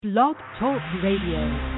Blog Talk Radio.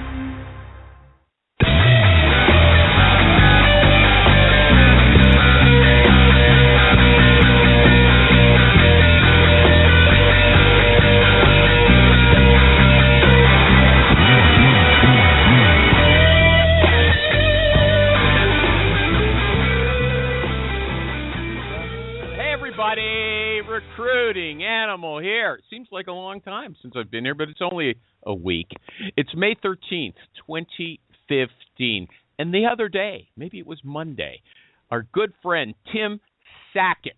Recruiting Animal here. It seems like a long time since I've been here, but it's only a week. It's May 13th, 2015. And the other day, maybe it was Monday, our good friend Tim Sackett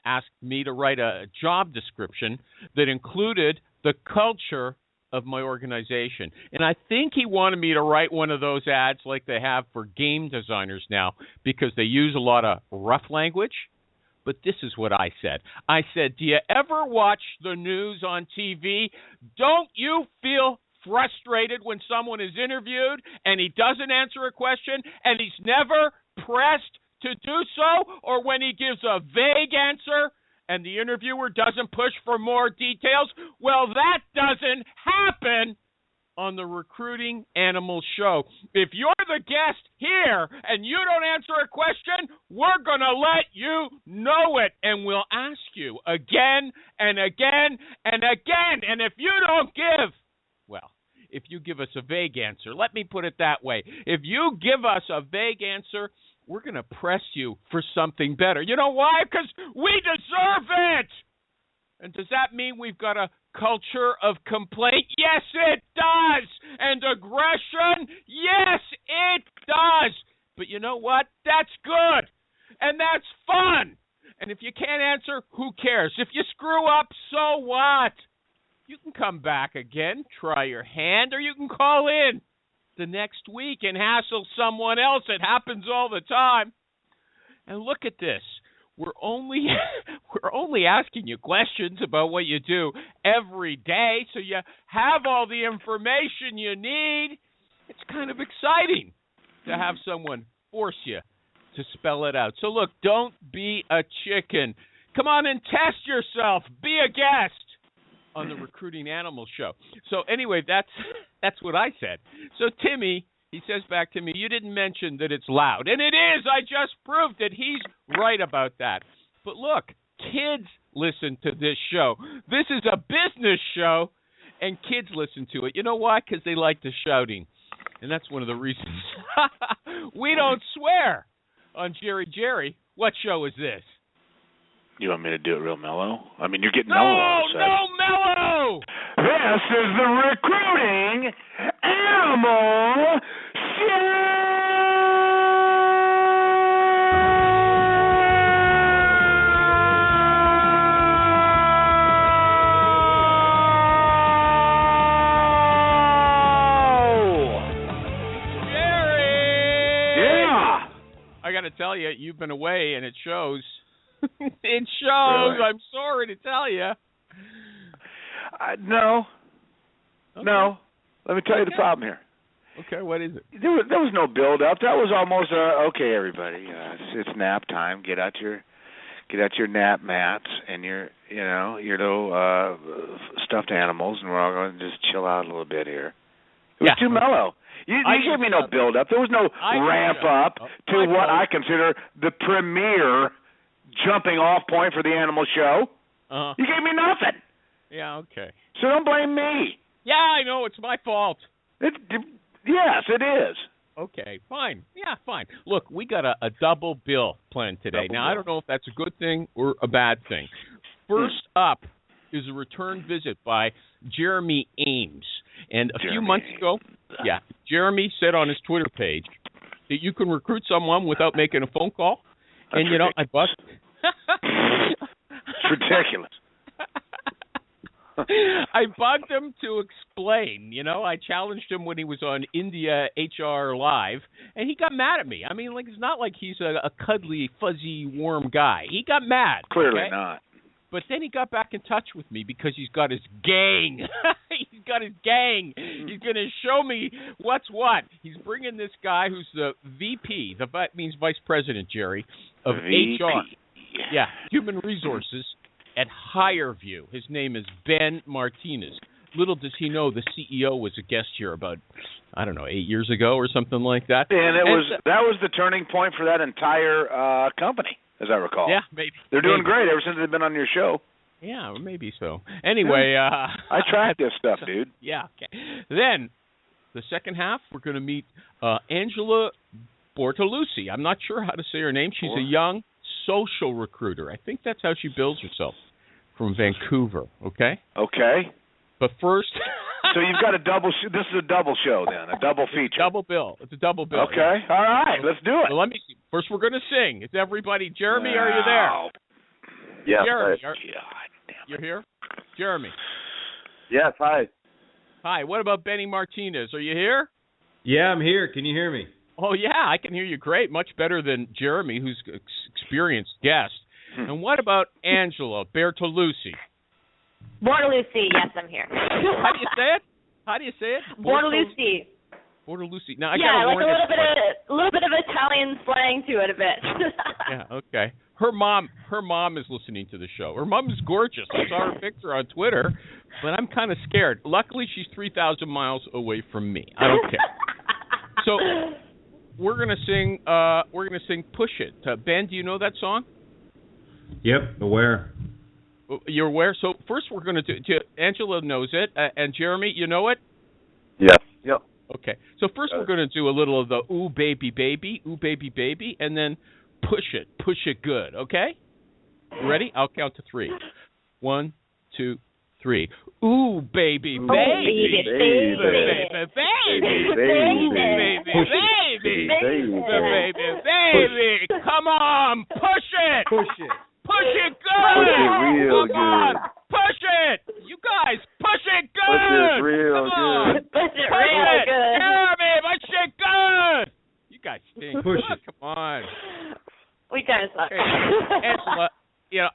asked me to write a job description that included the culture of my organization. And I think he wanted me to write one of those ads like they have for game designers now because they use a lot of rough language. But this is what I said. I said, do you ever watch the news on TV? Don't you feel frustrated when someone is interviewed and he doesn't answer a question and he's never pressed to do so? Or when he gives a vague answer and the interviewer doesn't push for more details? Well, that doesn't happen on the Recruiting Animal Show. If you're the guest here and you don't answer a question, we're going to let you know it, and we'll ask you again and again and again. And if you don't if you give us a vague answer, let me put it that way. If you give us a vague answer, we're going to press you for something better. You know why? Because we deserve it. And does that mean we've got a culture of complaint? Yes, it does. And aggression? Yes, it does. But you know what? That's good. And that's fun. And if you can't answer, who cares? If you screw up, so what? You can come back again, try your hand, or you can call in the next week and hassle someone else. It happens all the time. And look at this. We're only asking you questions about what you do every day, so you have all the information you need. It's kind of exciting to have someone force you to spell it out. So look, don't be a chicken. Come on and test yourself. Be a guest on the Recruiting Animal Show. So anyway, that's what I said. So Timmy, he says back to me, you didn't mention that it's loud. And it is. I just proved it. He's right about that. But look, kids listen to this show. This is a business show, and kids listen to it. You know why? Because they like the shouting. And that's one of the reasons. We don't swear on Jerry. What show is this? You want me to do it real mellow? I mean, you're getting mellow all of a sudden. No, mellow! This is the Recruiting Animal Show! Jerry! Yeah! I got to tell you, you've been away, and it shows. It shows. Really? I'm sorry to tell you. No. Okay. No. Let me tell you the problem here. Okay, what is it? There was no build-up. That was almost okay, everybody. It's nap time. Get out your nap mats and your little stuffed animals, and we're all going to just chill out a little bit here. It was too mellow. You gave me no build-up. There was no ramp up to what I consider the premier jumping off point for the animal show. Uh-huh. You gave me nothing. Yeah, okay. So don't blame me. Yeah, I know. It's my fault. Yes, it is. Okay, fine. Yeah, fine. Look, we got a double bill planned today. I don't know if that's a good thing or a bad thing. First up is a return visit by Jeremy Ames. And a few months ago, Jeremy said on his Twitter page that you can recruit someone without making a phone call. That's and, I bust. It's ridiculous. I bugged him to explain. I challenged him when he was on India HR Live, and he got mad at me. I mean, it's not like he's a cuddly, fuzzy, warm guy. He got mad. Clearly not. But then he got back in touch with me because he's got his gang. He's got his gang. He's going to show me what's what. He's bringing this guy who's the VP, that means Vice President, Jerry, of VP. HR. Yeah, Human Resources. at Hirevue. His name is Ben Martinez. Little does he know the CEO was a guest here about, 8 years ago or something like that. And that was the turning point for that entire company, as I recall. Yeah, maybe. They're doing great ever since they've been on your show. Yeah, maybe so. Anyway, I track this stuff, dude. Yeah, okay. Then, the second half, we're going to meet Angela Bortolussi. I'm not sure how to say her name. She's a young social recruiter. I think that's how she bills herself, from Vancouver, okay? Okay. But first... So you've got a double... this is a double show, then, a double feature. Double bill. It's a double bill. Okay. Yeah. All right. Let's do it. Well, let me see. First, we're going to sing. It's everybody. Jeremy, are you there? Yes. Jeremy, God damn it. you're here? Jeremy. Yes, hi. Hi. What about Benny Martinez? Are you here? Yeah, I'm here. Can you hear me? Oh, yeah. I can hear you great. Much better than Jeremy, who's an experienced guest. And what about Angela Bortolussi? Bortolussi, yes, I'm here. How do you say it? Bortolussi. Bortolussi. Now, I yeah, gotta like warn a little bit of Italian slang to it a bit. Yeah, okay. Her mom is listening to the show. Her mom is gorgeous. I saw her picture on Twitter, but I'm kind of scared. Luckily, she's 3,000 miles away from me. I don't care. So we're gonna sing. "Push It." Ben, do you know that song? Yep, aware. You're aware. So first, we're gonna do. Angela knows it, and Jeremy, you know it. Yes. Yep. Okay. So first, we're gonna do a little of the "Ooh Baby Baby," "Ooh Baby Baby," and then push it good. Okay. You ready? I'll count to 3. 1, 2, 3. Ooh, baby, baby, baby, baby, baby, come on, push it good, Push it real good. Push it, you guys, push it good, Push it real good. Push it real good. Jeremy, push it good. You guys stink. Push it. Come on. We kind of suck. Angela,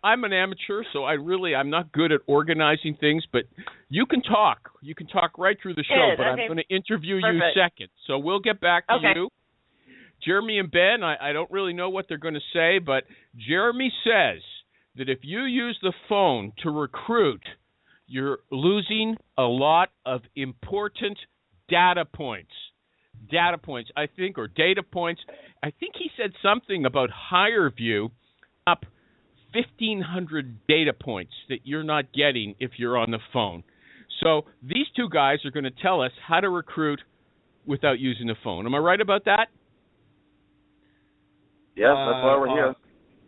I'm an amateur, so I'm not good at organizing things, but you can talk. You can talk right through the show, but I'm going to interview you second. So we'll get back to you. Jeremy and Ben, I don't really know what they're going to say, but Jeremy says that if you use the phone to recruit, you're losing a lot of important data points. Data points, I think, or data points. I think he said something about Hirevue up 1,500 data points that you're not getting if you're on the phone. So these two guys are going to tell us how to recruit without using the phone. Am I right about that? Yeah, that's why we're here.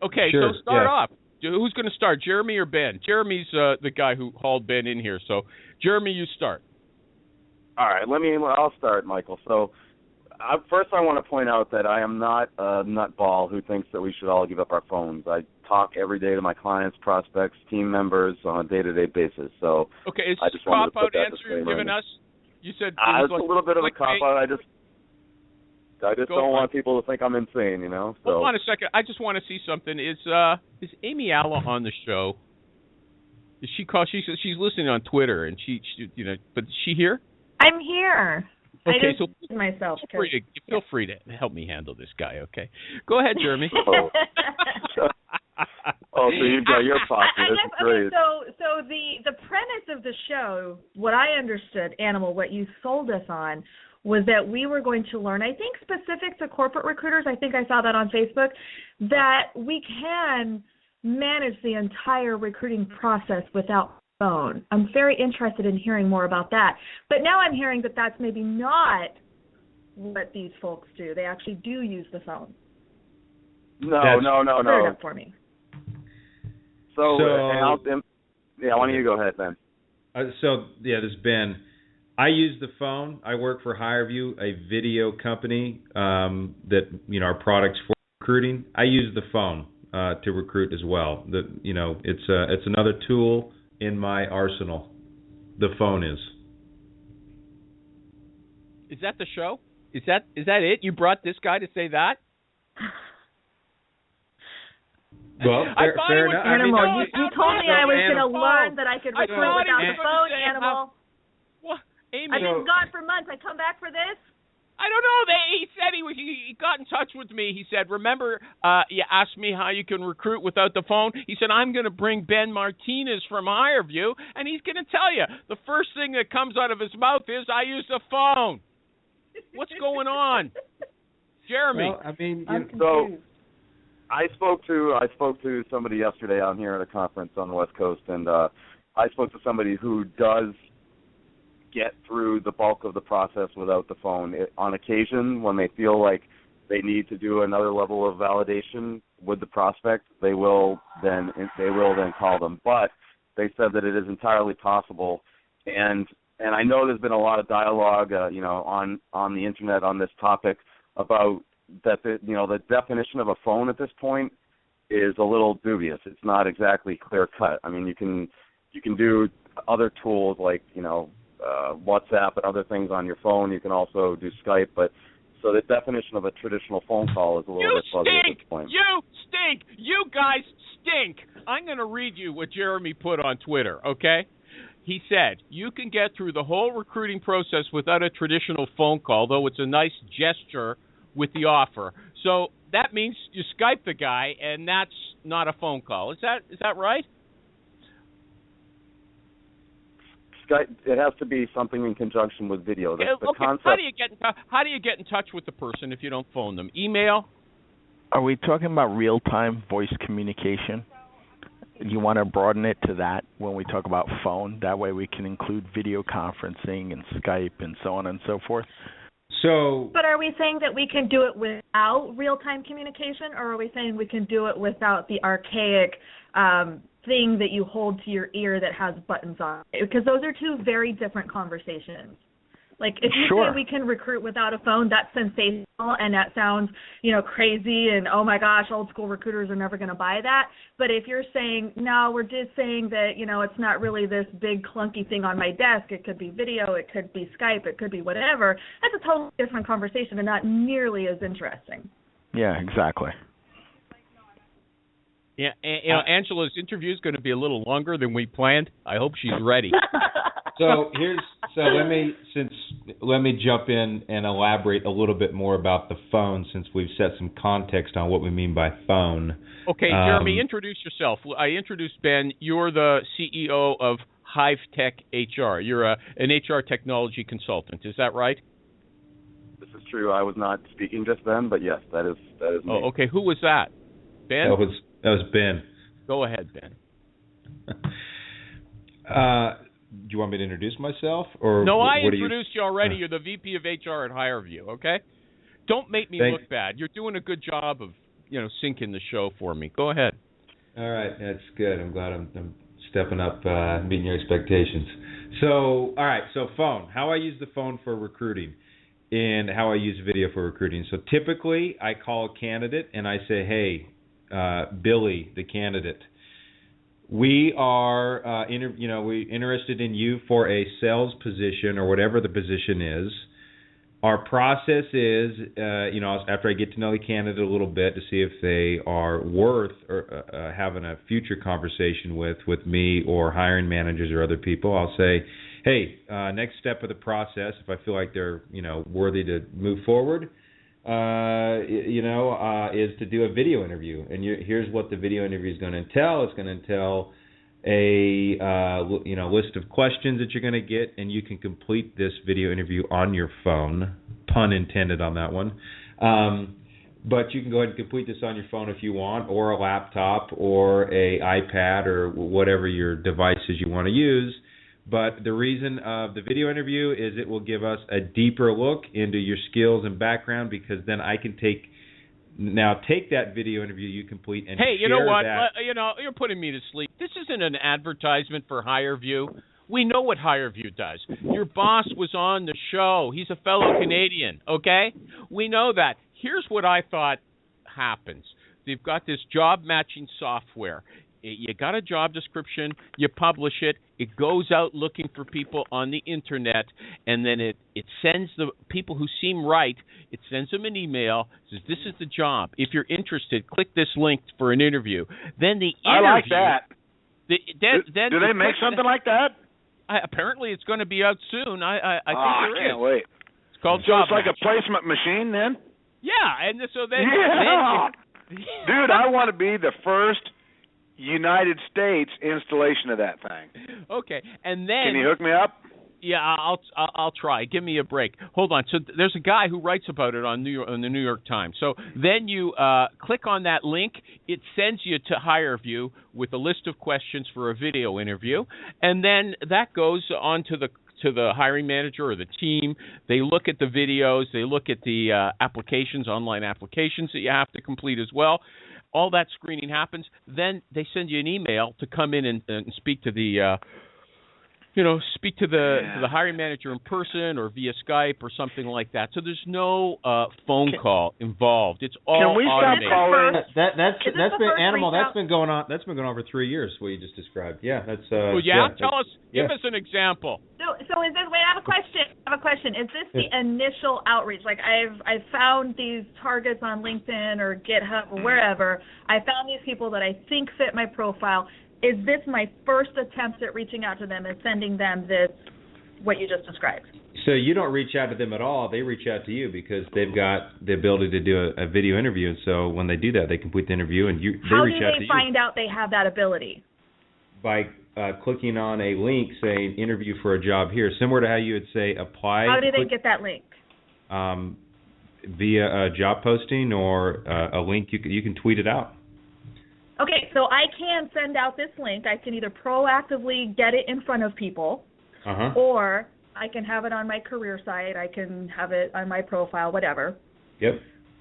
Okay, sure, so start off. Who's going to start, Jeremy or Ben? Jeremy's the guy who hauled Ben in here. So, Jeremy, you start. All right, I'll start, Michael. So, first I want to point out that I am not a nutball who thinks that we should all give up our phones. I talk every day to my clients, prospects, team members on a day-to-day basis. So, okay, is I this just a wanted to cop-out put that answer you're disclaimer giving in. us? You said it's a little bit of a cop-out. I just don't want people to think I'm insane, you know. So. Hold on a second. I just want to see something. Is Amy Alla on the show? Is she call? She's listening on Twitter, and she but is she here? I'm here. Okay, I just so myself. Feel free to help me handle this guy. Okay, go ahead, Jeremy. So you've got your posse. This is great. Okay, so the premise of the show, what I understood, Animal, what you sold us on, was that we were going to learn, I think specific to corporate recruiters, I think I saw that on Facebook, that we can manage the entire recruiting process without phone. I'm very interested in hearing more about that. But now I'm hearing that that's maybe not what these folks do. They actually do use the phone. No. Clear it up for me. So why don't you go ahead, Ben? This is Ben. I use the phone. I work for Hirevue, a video company that our products for recruiting. I use the phone to recruit as well. It's another tool in my arsenal. The phone is. Is that the show? Is that it? You brought this guy to say that? Well, fair enough. Animal, you told me I was going to learn that I could recruit without the phone, Animal. What? Amy. I've been gone for months. I come back for this? I don't know. He said he got in touch with me. He said, remember, you asked me how you can recruit without the phone? He said, I'm going to bring Ben Martinez from Hirevue, and he's going to tell you. The first thing that comes out of his mouth is, I use the phone. What's going on? Jeremy. Well, I mean, so I spoke to somebody yesterday out here at a conference on the West Coast, and I spoke to somebody who does get through the bulk of the process without the phone. On occasion, when they feel like they need to do another level of validation with the prospect, they will then call them. But they said that it is entirely possible, and I know there's been a lot of dialogue, on the internet on this topic about that. The definition of a phone at this point is a little dubious. It's not exactly clear cut. I mean, you can do other tools like WhatsApp and other things on your phone. You can also do Skype, but so the definition of a traditional phone call is a little bit fuzzy at this point. You stink. You guys stink. I'm going to read you what Jeremy put on Twitter, okay? He said, you can get through the whole recruiting process without a traditional phone call, though it's a nice gesture with the offer. So that means you Skype the guy, and that's not a phone call. Is that right? Skype, it has to be something in conjunction with video. The concept. How do you get in touch with the person if you don't phone them? Email? Are we talking about real-time voice communication? You want to broaden it to that when we talk about phone? That way we can include video conferencing and Skype and so on and so forth? But are we saying that we can do it without real-time communication, or are we saying we can do it without the archaic thing that you hold to your ear that has buttons on it? Because those are two very different conversations. Like, if you say we can recruit without a phone, that's sensational, and that sounds, crazy, and oh my gosh, old school recruiters are never going to buy that. But if you're saying, no, we're just saying that, it's not really this big clunky thing on my desk, it could be video, it could be Skype, it could be whatever, that's a totally different conversation and not nearly as interesting. Yeah, exactly. Yeah, Angela's interview is going to be a little longer than we planned. I hope she's ready. Let me jump in and elaborate a little bit more about the phone, since we've set some context on what we mean by phone. Okay, Jeremy, introduce yourself. I introduced Ben. You're the CEO of Hive Tech HR. You're an HR technology consultant. Is that right? This is true. I was not speaking just then, but yes, that is me. Oh, okay. Who was that? Ben? That was Ben. Go ahead, Ben. Do you want me to introduce myself? Or no, I introduced you already. You're the VP of HR at Hirevue, okay? Don't make me look bad. You're doing a good job of, syncing the show for me. Go ahead. All right, that's good. I'm glad I'm stepping up, meeting your expectations. So, all right, so phone. How I use the phone for recruiting and how I use video for recruiting. So typically I call a candidate and I say, hey, Billy, the candidate, we are we're interested in you for a sales position or whatever the position is. Our process is, after I get to know the candidate a little bit to see if they are worth or having a future conversation with me or hiring managers or other people, I'll say, hey, next step of the process, if I feel like they're, worthy to move forward, is to do a video interview. And here's what the video interview is going to entail. It's going to entail a list of questions that you're going to get, and you can complete this video interview on your phone, pun intended on that one. But you can go ahead and complete this on your phone if you want, or a laptop, or a iPad, or whatever your devices you want to use. But the reason of the video interview is it will give us a deeper look into your skills and background, because then I can take that video interview you complete and hey, you share know what? that. You're putting me to sleep. This isn't an advertisement for Hirevue. We know what Hirevue does. Your boss was on the show. He's a fellow Canadian, okay? We know that. Here's what I thought happens. They've got this job matching software. You got a job description, you publish it, it goes out looking for people on the internet, and then it sends the people who seem right, it sends them an email, says this is the job. If you're interested, click this link for an interview. Then the interview... I like that. Do they make something like that? Apparently it's going to be out soon. I think there is. I can't wait. It's called So Job it's like Match. a placement machine then? Yeah, and so then, Dude, I want to be the first United States installation of that thing. Okay, and then Can you hook me up? Yeah, I'll try. Give me a break. Hold on. So there's a guy who writes about it on the New York Times. So then you click on that link. It sends you to HireVue with a list of questions for a video interview, and then that goes on to the hiring manager or the team. They look at the videos. They look at the online applications that you have to complete as well. All that screening happens. Then they send you an email to come in and speak to the speak to the hiring manager in person or via Skype or something like that. So there's no phone call involved. It's all Can we stop automated. calling? That's been Animal. That's been going on. That's been going on for 3 years. What you just described. Yeah, that's. Well, tell us. Give us an example. So is this? Wait, I have a question. Is this the initial outreach? Like I've found these targets on LinkedIn or GitHub or wherever. I found these people that I think fit my profile. Is this my first attempt at reaching out to them and sending them what you just described? So you don't reach out to them at all. They reach out to you because they've got the ability to do a video interview. And so when they do that, they complete the interview and they reach out to you. How do they find out they have that ability? By clicking on a link saying interview for a job here, similar to how you would say apply. How do they get that link? Via a job posting or a link. You can tweet it out. Okay, so I can send out this link. I can either proactively get it in front of people, or I can have it on my career site. I can have it on my profile, whatever. Yep.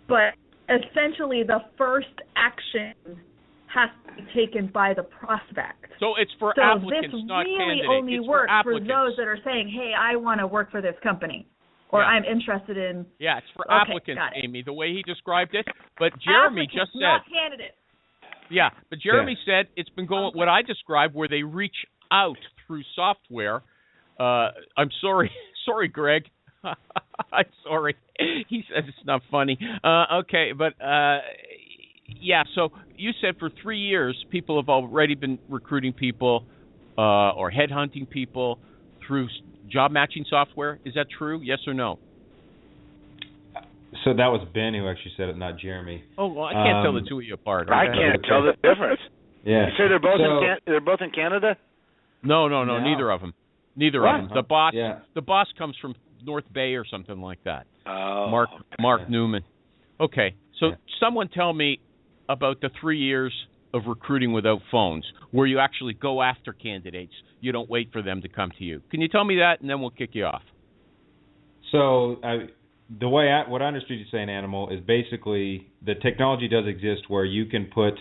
But essentially, the first action has to be taken by the prospect. So it's for so applicants, this not really candidates. only it's works for those that are saying, "Hey, I want to work for this company," or "I'm interested in." Yeah, it's for Okay, applicants, got it. Amy. The way he described it, but Jeremy applicants, just said. not candidates. Yeah, but Jeremy said it's been going what I described, where they reach out through software. I'm sorry, Greg. I'm sorry. He said it's not funny. Okay, but yeah. So you said for 3 years, people have already been recruiting people or headhunting people through job matching software. Is that true? Yes or no? So that was Ben who actually said it, not Jeremy. Oh, well, I can't tell the two of you apart. I can't tell the difference. Yeah. You say they're both in Canada? No, neither of them. Neither of them. The boss comes from North Bay or something like that. Oh. Mark Newman. Okay, so someone tell me about the 3 years of recruiting without phones, where you actually go after candidates. You don't wait for them to come to you. Can you tell me that, and then we'll kick you off? So what I understood you saying, Animal, is basically the technology does exist where you can put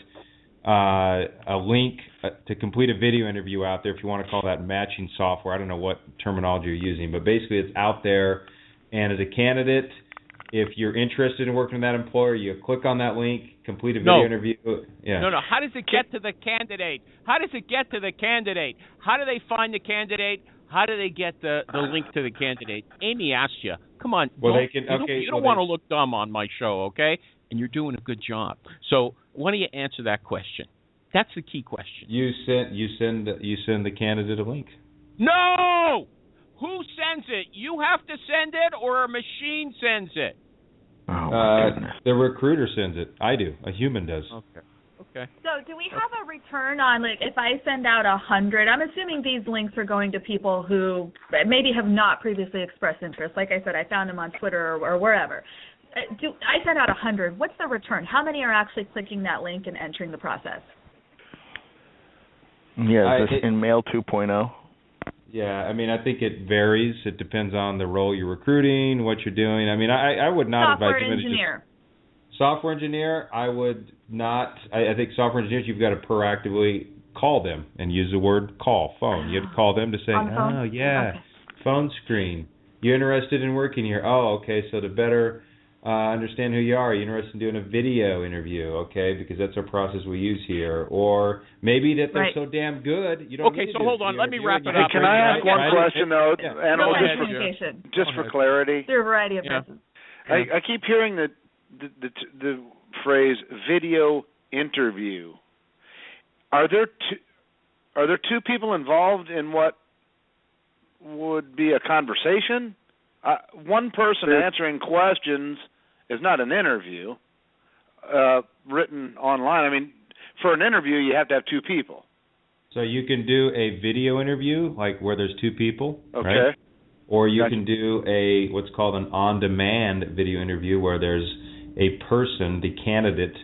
a link to complete a video interview out there, if you want to call that matching software. I don't know what terminology you're using, but basically it's out there. And as a candidate, if you're interested in working with that employer, you click on that link, complete a video interview. Yeah. No. How does it get to the candidate? How do they find the candidate? How do they get the link to the candidate? Amy asked you. Come on. Well, you don't want to look dumb on my show, okay? And you're doing a good job. So why don't you answer that question? That's the key question. You send the candidate a link. No! Who sends it? You have to send it, or a machine sends it? Oh, my goodness. The recruiter sends it. I do. A human does. Okay. So do we have a return on, like, if I send out 100, I'm assuming these links are going to people who maybe have not previously expressed interest. Like I said, I found them on Twitter or wherever. I send out 100. What's the return? How many are actually clicking that link and entering the process? Yeah, is this in Mail 2.0? Yeah, I mean, I think it varies. It depends on the role you're recruiting, what you're doing. I mean, I would not advise you to just... Software engineer, I would not. I think software engineers, you've got to proactively call them and use the word call, phone. You have to call them to say, phone screen. You're interested in working here. Oh, okay, so to better understand who you are, you're interested in doing a video interview, okay, because that's our process we use here. Or maybe that they're so damn good, you don't need to do hold on, let me wrap it up. Can I ask one question, though? Animal, just for clarity. There are a variety of reasons. I keep hearing the phrase video interview. Are there two people involved in what would be a conversation, one person answering questions is not an interview written online. I mean, for an interview, you have to have two people. So you can do a video interview, like where there's two people, okay, right? Or you can do what's called an on-demand video interview, where there's a person, the candidate,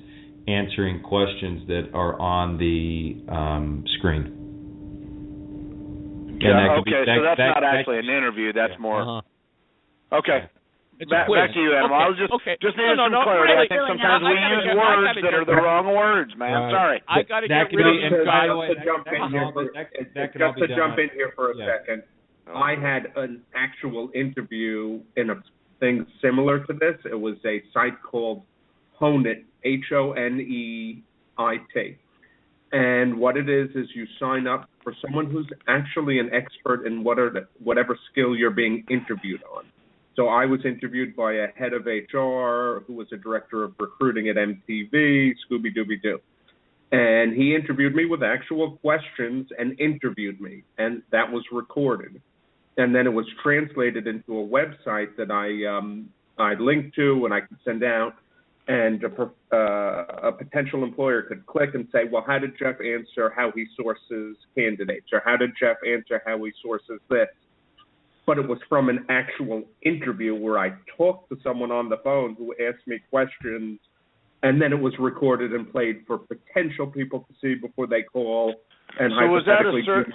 answering questions that are on the screen. Yeah. Okay. So that's not actually an interview. That's more. Okay. Back to you, Animal. I was just needed some clarity. I think sometimes we use words that are the wrong words, man. Sorry. I got to get rid of Just to jump in here for a second. I had an actual interview in a thing similar to this. It was a site called Honeit, Honeit. And what it is you sign up for someone who's actually an expert in whatever skill you're being interviewed on. So I was interviewed by a head of HR who was a director of recruiting at MTV, Scooby-Dooby-Doo. And he interviewed me with actual questions and interviewed me, and that was recorded. And then it was translated into a website that I linked to and I could send out, and a potential employer could click and say, well, how did Jeff answer how he sources candidates, or how did Jeff answer how he sources this? But it was from an actual interview where I talked to someone on the phone who asked me questions, and then it was recorded and played for potential people to see before they call. And so was that a service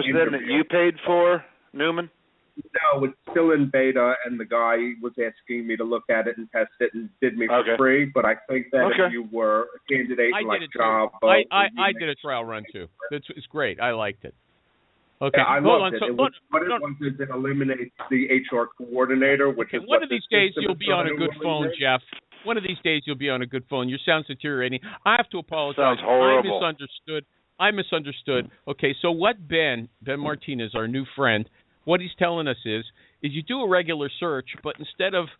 then that you paid for, Newman? No, it's still in beta, and the guy was asking me to look at it and test it and did me for free. But I think that if you were a candidate like Java... I did a trial run, too. It's great. I liked it. Okay, I loved it. It eliminates the HR coordinator, which is one of these days you'll be on a good phone, Jeff. One of these days you'll be on a good phone. Your sound's deteriorating. I have to apologize. Sounds horrible. I misunderstood. Okay, so what Ben Martinez, our new friend, what he's telling us is you do a regular search, but instead of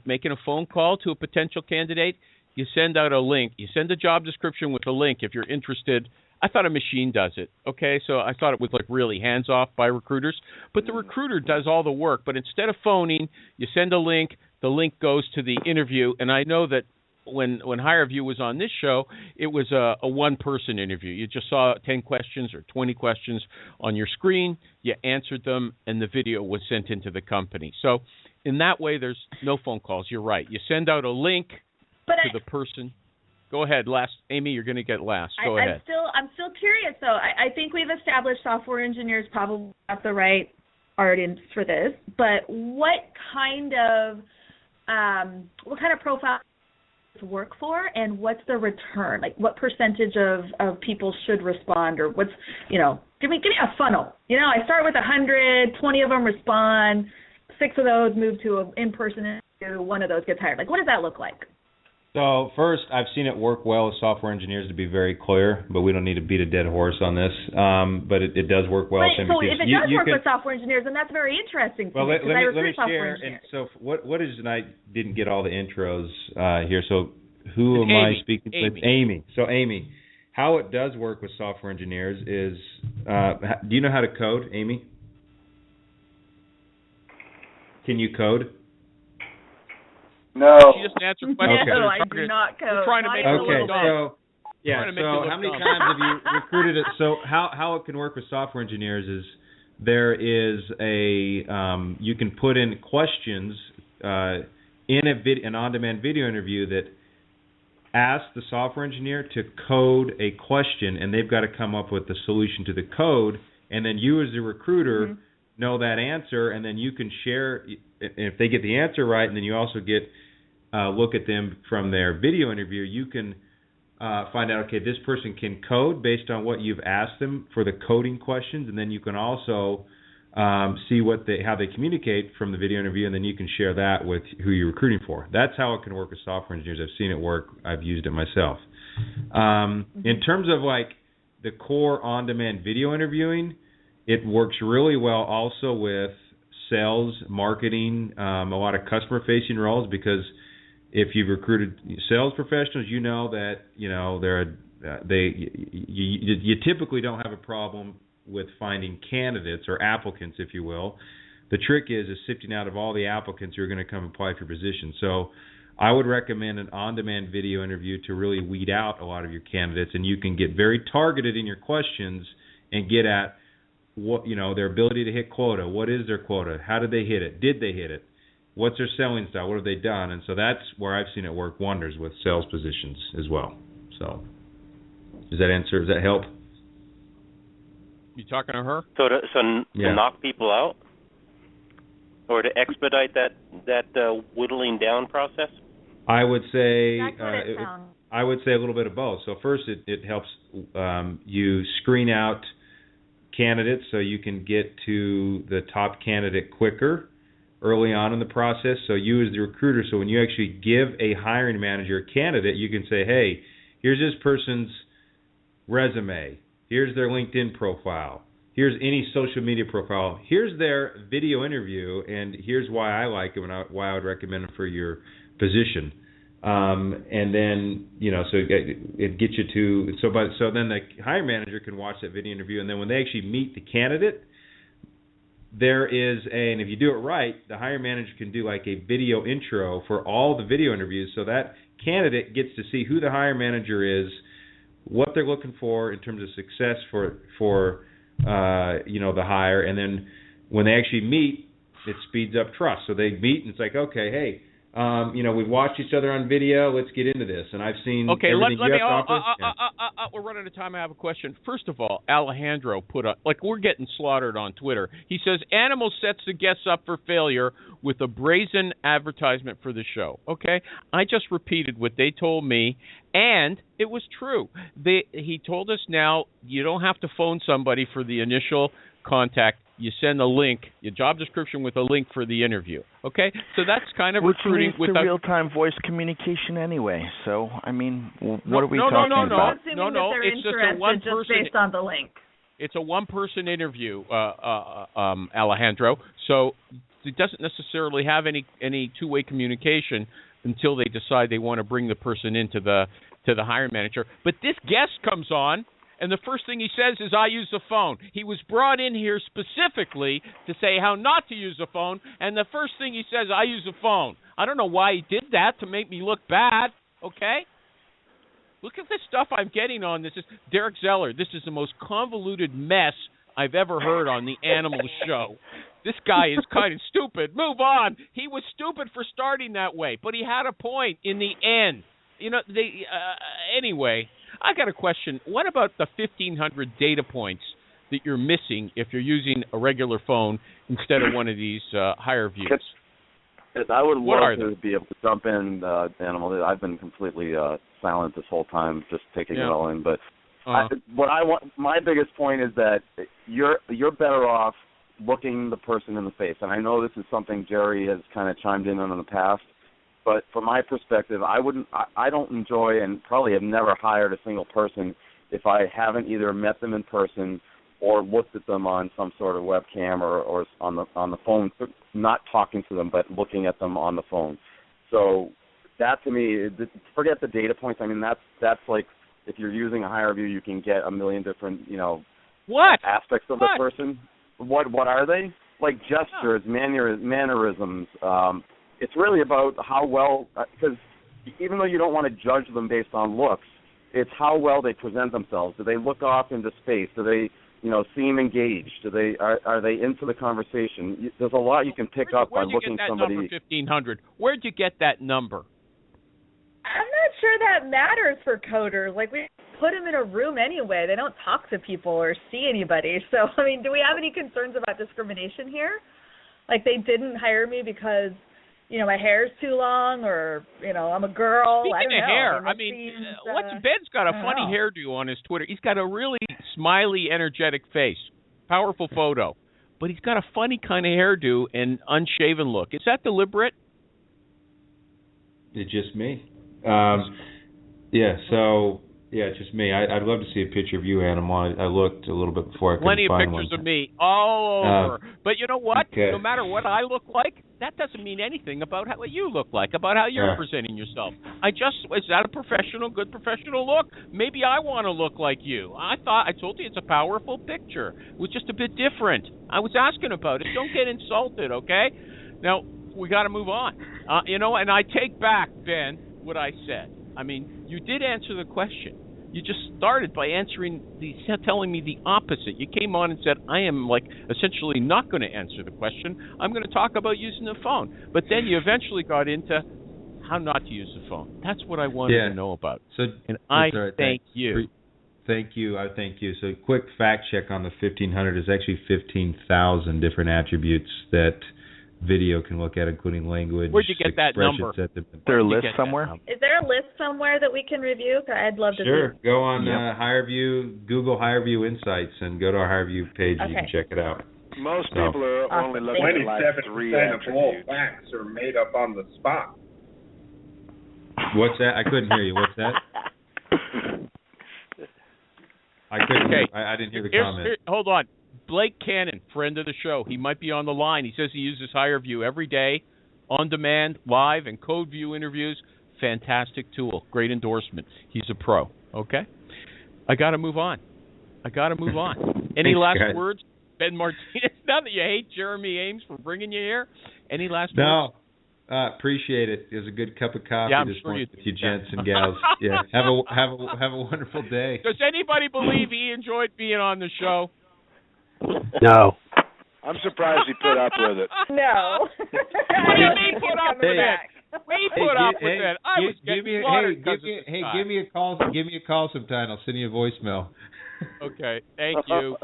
making a phone call to a potential candidate, you send out a link. You send a job description with a link if you're interested. I thought a machine does it, okay? So I thought it was like really hands-off by recruiters. But the recruiter does all the work. But instead of phoning, you send a link. The link goes to the interview. And I know that when Hirevue was on this show, it was a one-person interview. You just saw 10 questions or 20 questions on your screen. You answered them, and the video was sent into the company. So in that way, there's no phone calls. You're right. You send out a link to the person. Go ahead, Amy, you're going to get last. Go ahead. I'm still curious, though. I think we've established software engineers probably have the right audience for this, but what kind of profile to work for, and what's the return? Like, what percentage of people should respond, or what's, give me a funnel. I start with 100, 20 of them respond, 6 of those move to an in-person interview, 1 of those gets hired. Like, what does that look like? So first, I've seen it work well with software engineers, to be very clear, but we don't need to beat a dead horse on this. But it does work well. So if it does work with software engineers, then that's very interesting to me, because I recruit software engineers. And so what is, and I didn't get all the intros here, so who am I speaking with? Amy. So Amy, how it does work with software engineers is, do you know how to code, Amy? Can you code? No. She just answered questions. Okay. No, I do not code. Trying to make it look dumb. So how many times have you recruited it? So how it can work with software engineers is there is you can put in questions in an on-demand video interview that ask the software engineer to code a question, and they've got to come up with the solution to the code, and then you as the recruiter know that answer, and then you can share. If they get the answer right, and then you also get look at them from their video interview, you can find out, okay, this person can code based on what you've asked them for the coding questions, and then you can also see how they communicate from the video interview, and then you can share that with who you're recruiting for. That's how it can work with software engineers. I've seen it work. I've used it myself. In terms of like the core on-demand video interviewing, it works really well also with sales, marketing, a lot of customer-facing roles, because if you've recruited sales professionals, you know that you typically don't have a problem with finding candidates or applicants, if you will, The trick is sifting out of all the applicants who are going to come apply for positions. So I would recommend an on-demand video interview to really weed out a lot of your candidates, and you can get very targeted in your questions and get at what, their ability to hit quota. What is their quota? How did they hit it? Did they hit it? What's their selling style? What have they done? And so that's where I've seen it work wonders with sales positions as well. So does that help? You talking to her? So to knock people out, or to expedite that whittling down process? I would say I would say a little bit of both. So first, it helps you screen out candidates so you can get to the top candidate quicker early on in the process. So you as the recruiter, so when you actually give a hiring manager a candidate, you can say, hey, here's this person's resume. Here's their LinkedIn profile. Here's any social media profile. Here's their video interview, and here's why I like them and why I would recommend them for your position. And then, so it gets you to so then the hiring manager can watch that video interview, and then when they actually meet the candidate, there is and if you do it right, the hiring manager can do like a video intro for all the video interviews, so that candidate gets to see who the hiring manager is, what they're looking for in terms of success for the hire, and then when they actually meet, it speeds up trust. So they meet and it's like, okay, hey, we've watched each other on video. Let's get into this. And I've seen everything you have to offer. We're running out of time. I have a question. First of all, Alejandro put up, we're getting slaughtered on Twitter. He says, Animal sets the guests up for failure with a brazen advertisement for the show. Okay? I just repeated what they told me, and it was true. He told us now you don't have to phone somebody for the initial contact. You send a link, your job description with a link for the interview. Okay? So that's kind of recruiting with the real-time voice communication anyway. So, what are we talking about? No. It's just a one-person. Just based on the link. It's a one-person interview, Alejandro. So it doesn't necessarily have any two-way communication until they decide they want to bring the person into the hiring manager. But this guest comes on, and the first thing he says is, I use the phone. He was brought in here specifically to say how not to use the phone, and the first thing he says, I use the phone. I don't know why he did that to make me look bad, okay? Look at the stuff I'm getting on this. Derek Zeller, this is the most convoluted mess I've ever heard on the Animal Show. This guy is kind of stupid. Move on. He was stupid for starting that way, but he had a point in the end. Anyway, I got a question. What about the 1,500 data points that you're missing if you're using a regular phone instead of one of these Hirevue? I would love to be able to jump in, Animal. I've been completely silent this whole time, just taking it all in. But what I want, my biggest point is that you're better off looking the person in the face. And I know this is something Jerry has kind of chimed in on in the past. But from my perspective, I don't enjoy and probably have never hired a single person if I haven't either met them in person or looked at them on some sort of webcam or on the phone, not talking to them, but looking at them on the phone. So that to me, forget the data points. That's like if you're using a Hirevue, you can get a million different aspects of the person. What are they? Like gestures, mannerisms. It's really about how well, because even though you don't want to judge them based on looks, it's how well they present themselves. Do they look off into space? Do they, seem engaged? Are they into the conversation? There's a lot you can pick up by looking at somebody. Where'd you get that number 1,500? Where'd you get that number? I'm not sure that matters for coders. We put them in a room anyway. They don't talk to people or see anybody. So, do we have any concerns about discrimination here? They didn't hire me because my hair's too long, or I'm a girl. Speaking of hair, Ben's got a funny hairdo on his Twitter. He's got a really smiley, energetic face, powerful photo, but he's got a funny kind of hairdo and unshaven look. Is that deliberate? It's just me. So Yeah, it's just me. I'd love to see a picture of you, Animal. I looked a little bit before. I couldn't Plenty of find pictures one. of me all over. But you know what? Okay. No matter what I look like, that doesn't mean anything about what you look like, about how you're presenting yourself. Is that a good professional look? Maybe I want to look like you. I told you it's a powerful picture. It was just a bit different. I was asking about it. Don't get insulted, okay? Now, we got to move on. And I take back, Ben, what I said. I mean, you did answer the question. You just started by telling me the opposite. You came on and said, I am essentially not going to answer the question. I'm going to talk about using the phone. But then you eventually got into how not to use the phone. That's what I wanted to know about. I thank you. Thank you. I thank you. So quick fact check on the 1,500 is actually 15,000 different attributes that video can look at, including language. Where'd you get that number? Is there a list somewhere? Is there a list somewhere that we can review? I'd love to see. Sure. Go on Hirevue, Google Hirevue Insights, and go to our Hirevue page and you can check it out. Most people are only looking at 27% of all facts are made up on the spot. What's that? I couldn't hear you. What's that? I couldn't hear. I didn't hear the comment. Hold on. Blake Cannon, friend of the show. He might be on the line. He says he uses Hirevue every day, on demand, live, and code view interviews. Fantastic tool. Great endorsement. He's a pro. Okay? I got to move on. Any last words? Ben Martinez, now that you hate Jeremy Ames for bringing you here, any last words? No. Appreciate it. It was a good cup of coffee this morning with you gents and gals. Yeah. Have a wonderful day. Does anybody believe he enjoyed being on the show? No. I'm surprised he put up with it. No. What do you mean put up with it? We put up with it. I was getting slaughtered because of this guy. Give me a call. Give me a call sometime. I'll send you a voicemail. Okay. Thank you.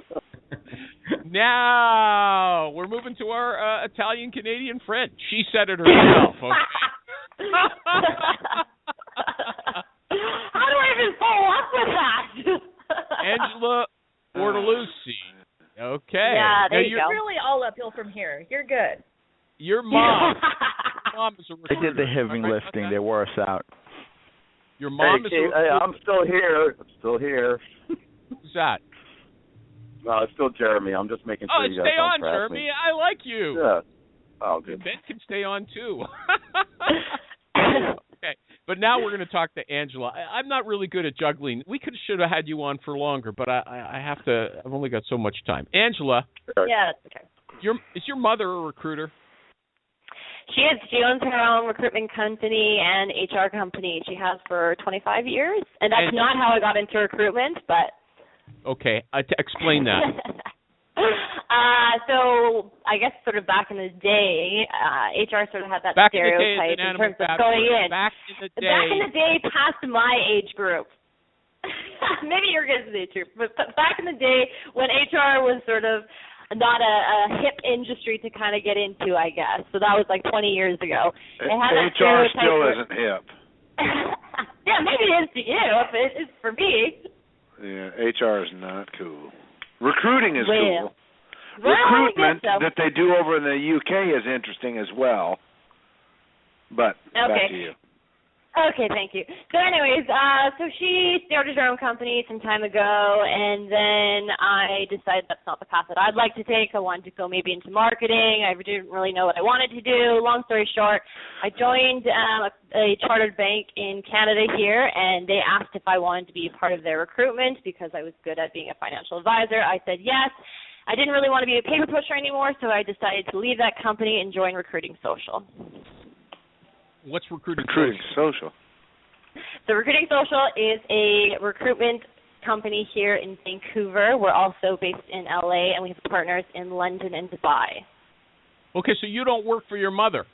Now we're moving to our Italian Canadian friend. She said it herself. Okay. How do I even follow up with that? Angela Bortolussi. Okay. Yeah, there you go. You're really all uphill from here. You're good. Your mom. Mom is a recruiter. They did the heavy lifting. They wore us out. Your mom is a recruiter. I'm still here. Who's that? No, it's still Jeremy. I'm just making sure you guys stay don't on, trap Jeremy. me. I like you. Yeah. Oh, good. Ben can stay on, too. Okay. But now we're going to talk to Angela. I'm not really good at juggling. We should have had you on for longer, but I have to. I've only got so much time. Angela. Yeah, that's okay. Is your mother a recruiter? She is. She owns her own recruitment company and HR company. She has for 25 years. And that's not how I got into recruitment, but... Okay. Explain that. So I guess sort of back in the day, HR sort of had that stereotype in terms of going in. Back in the day, past my age group. Maybe you're guys' age group, but back in the day when HR was sort of not a hip industry to kind of get into, I guess. So that was like 20 years ago. HR still isn't hip. Yeah, maybe it is to you. It is for me. Yeah, HR is not cool. Recruiting is cool. Recruitment that they do over in the UK is interesting as well. But back to you. Okay, thank you. So anyways, so she started her own company some time ago, and then I decided that's not the path that I'd like to take. I wanted to go maybe into marketing. I didn't really know what I wanted to do. Long story short, I joined a chartered bank in Canada here, and they asked if I wanted to be a part of their recruitment because I was good at being a financial advisor. I said yes. I didn't really want to be a paper pusher anymore, so I decided to leave that company and join Recruiting Social. What's Recruiting Social? So Recruiting Social is a recruitment company here in Vancouver. We're also based in LA, and we have partners in London and Dubai. Okay, so you don't work for your mother?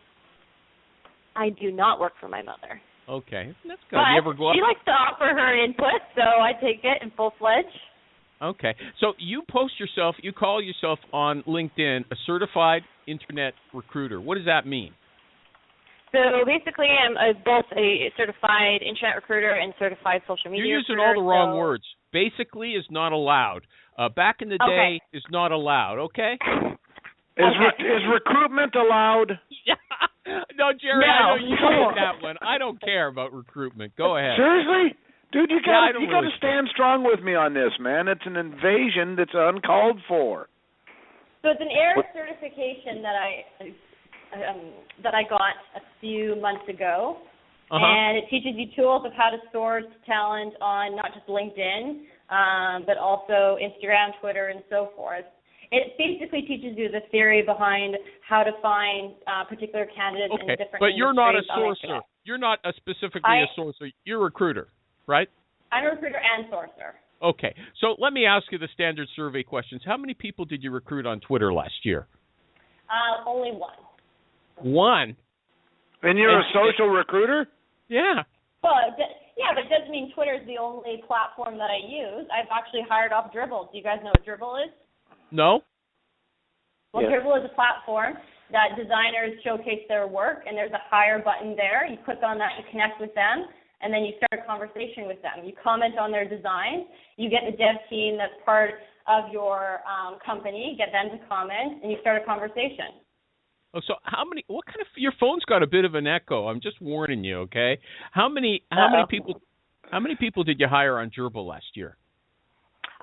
I do not work for my mother. Okay, that's good. But she likes to offer her input, so I take it in full-fledged. Okay, so you call yourself on LinkedIn a certified internet recruiter. What does that mean? So basically, I'm both a certified internet recruiter and certified social media recruiter. You're using all the wrong words. Basically is not allowed. Back in the day is not allowed, okay? Is recruitment allowed? No, Jerry, I know you hate that one. I don't care about recruitment. Go ahead. Seriously? Dude, you gotta stand strong with me on this, man. It's an invasion that's uncalled for. So it's an AIR certification that I got a few months ago, and it teaches you tools of how to source talent on not just LinkedIn, but also Instagram, Twitter, and so forth. It basically teaches you the theory behind how to find particular candidates in different but you're not a industries. sourcer. You're not specifically a sourcer. You're a recruiter, right? I'm a recruiter and sourcer. Okay. So let me ask you the standard survey questions. How many people did you recruit on Twitter last year? Only one. One? And you're a social recruiter? But Yeah. it doesn't mean Twitter is the only platform that I use. I've actually hired off Dribbble. Do you guys know what Dribbble is? No? Well, Dribbble is a platform that designers showcase their work, and there's a hire button there. You click on that to connect with them, and then you start a conversation with them. You comment on their design. You get the dev team that's part of your company, get them to comment, and you start a conversation. Oh, so what kind of, your phone's got a bit of an echo. I'm just warning you, okay? How many people did you hire on Dribbble last year?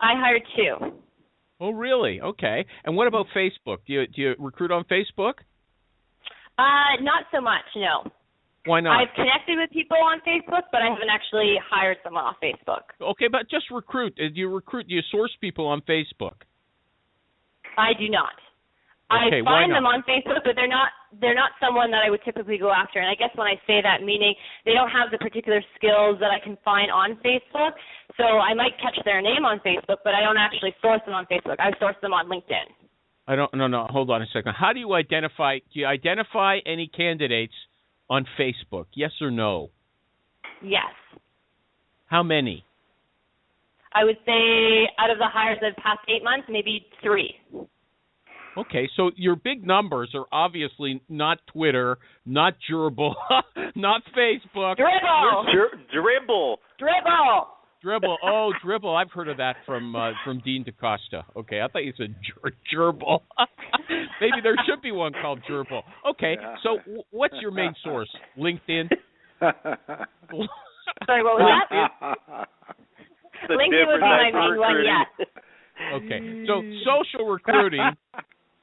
I hired 2. Oh, really? Okay. And what about Facebook? Do you recruit on Facebook? Not so much, no. Why not? I've connected with people on Facebook, but I haven't actually hired someone off Facebook. Okay, but just recruit. Do you source people on Facebook? I do not. Okay, I find them on Facebook, but they're not someone that I would typically go after. And I guess when I say that, meaning they don't have the particular skills that I can find on Facebook. So I might catch their name on Facebook, but I don't actually source them on Facebook. I source them on LinkedIn. No, hold on a second. How do you identify any candidates on Facebook? Yes or no? Yes. How many? I would say out of the hires of the past 8 months, maybe 3. Okay, so your big numbers are obviously not Twitter, not Dribbble, not Facebook. Dribbble. Oh, Dribbble. I've heard of that from Dean DaCosta. Okay, I thought you said Gerbil. Maybe there should be one called Gerbil. Okay, so what's your main source? LinkedIn? Sorry, what was that? LinkedIn would be my main one, yes. Okay, so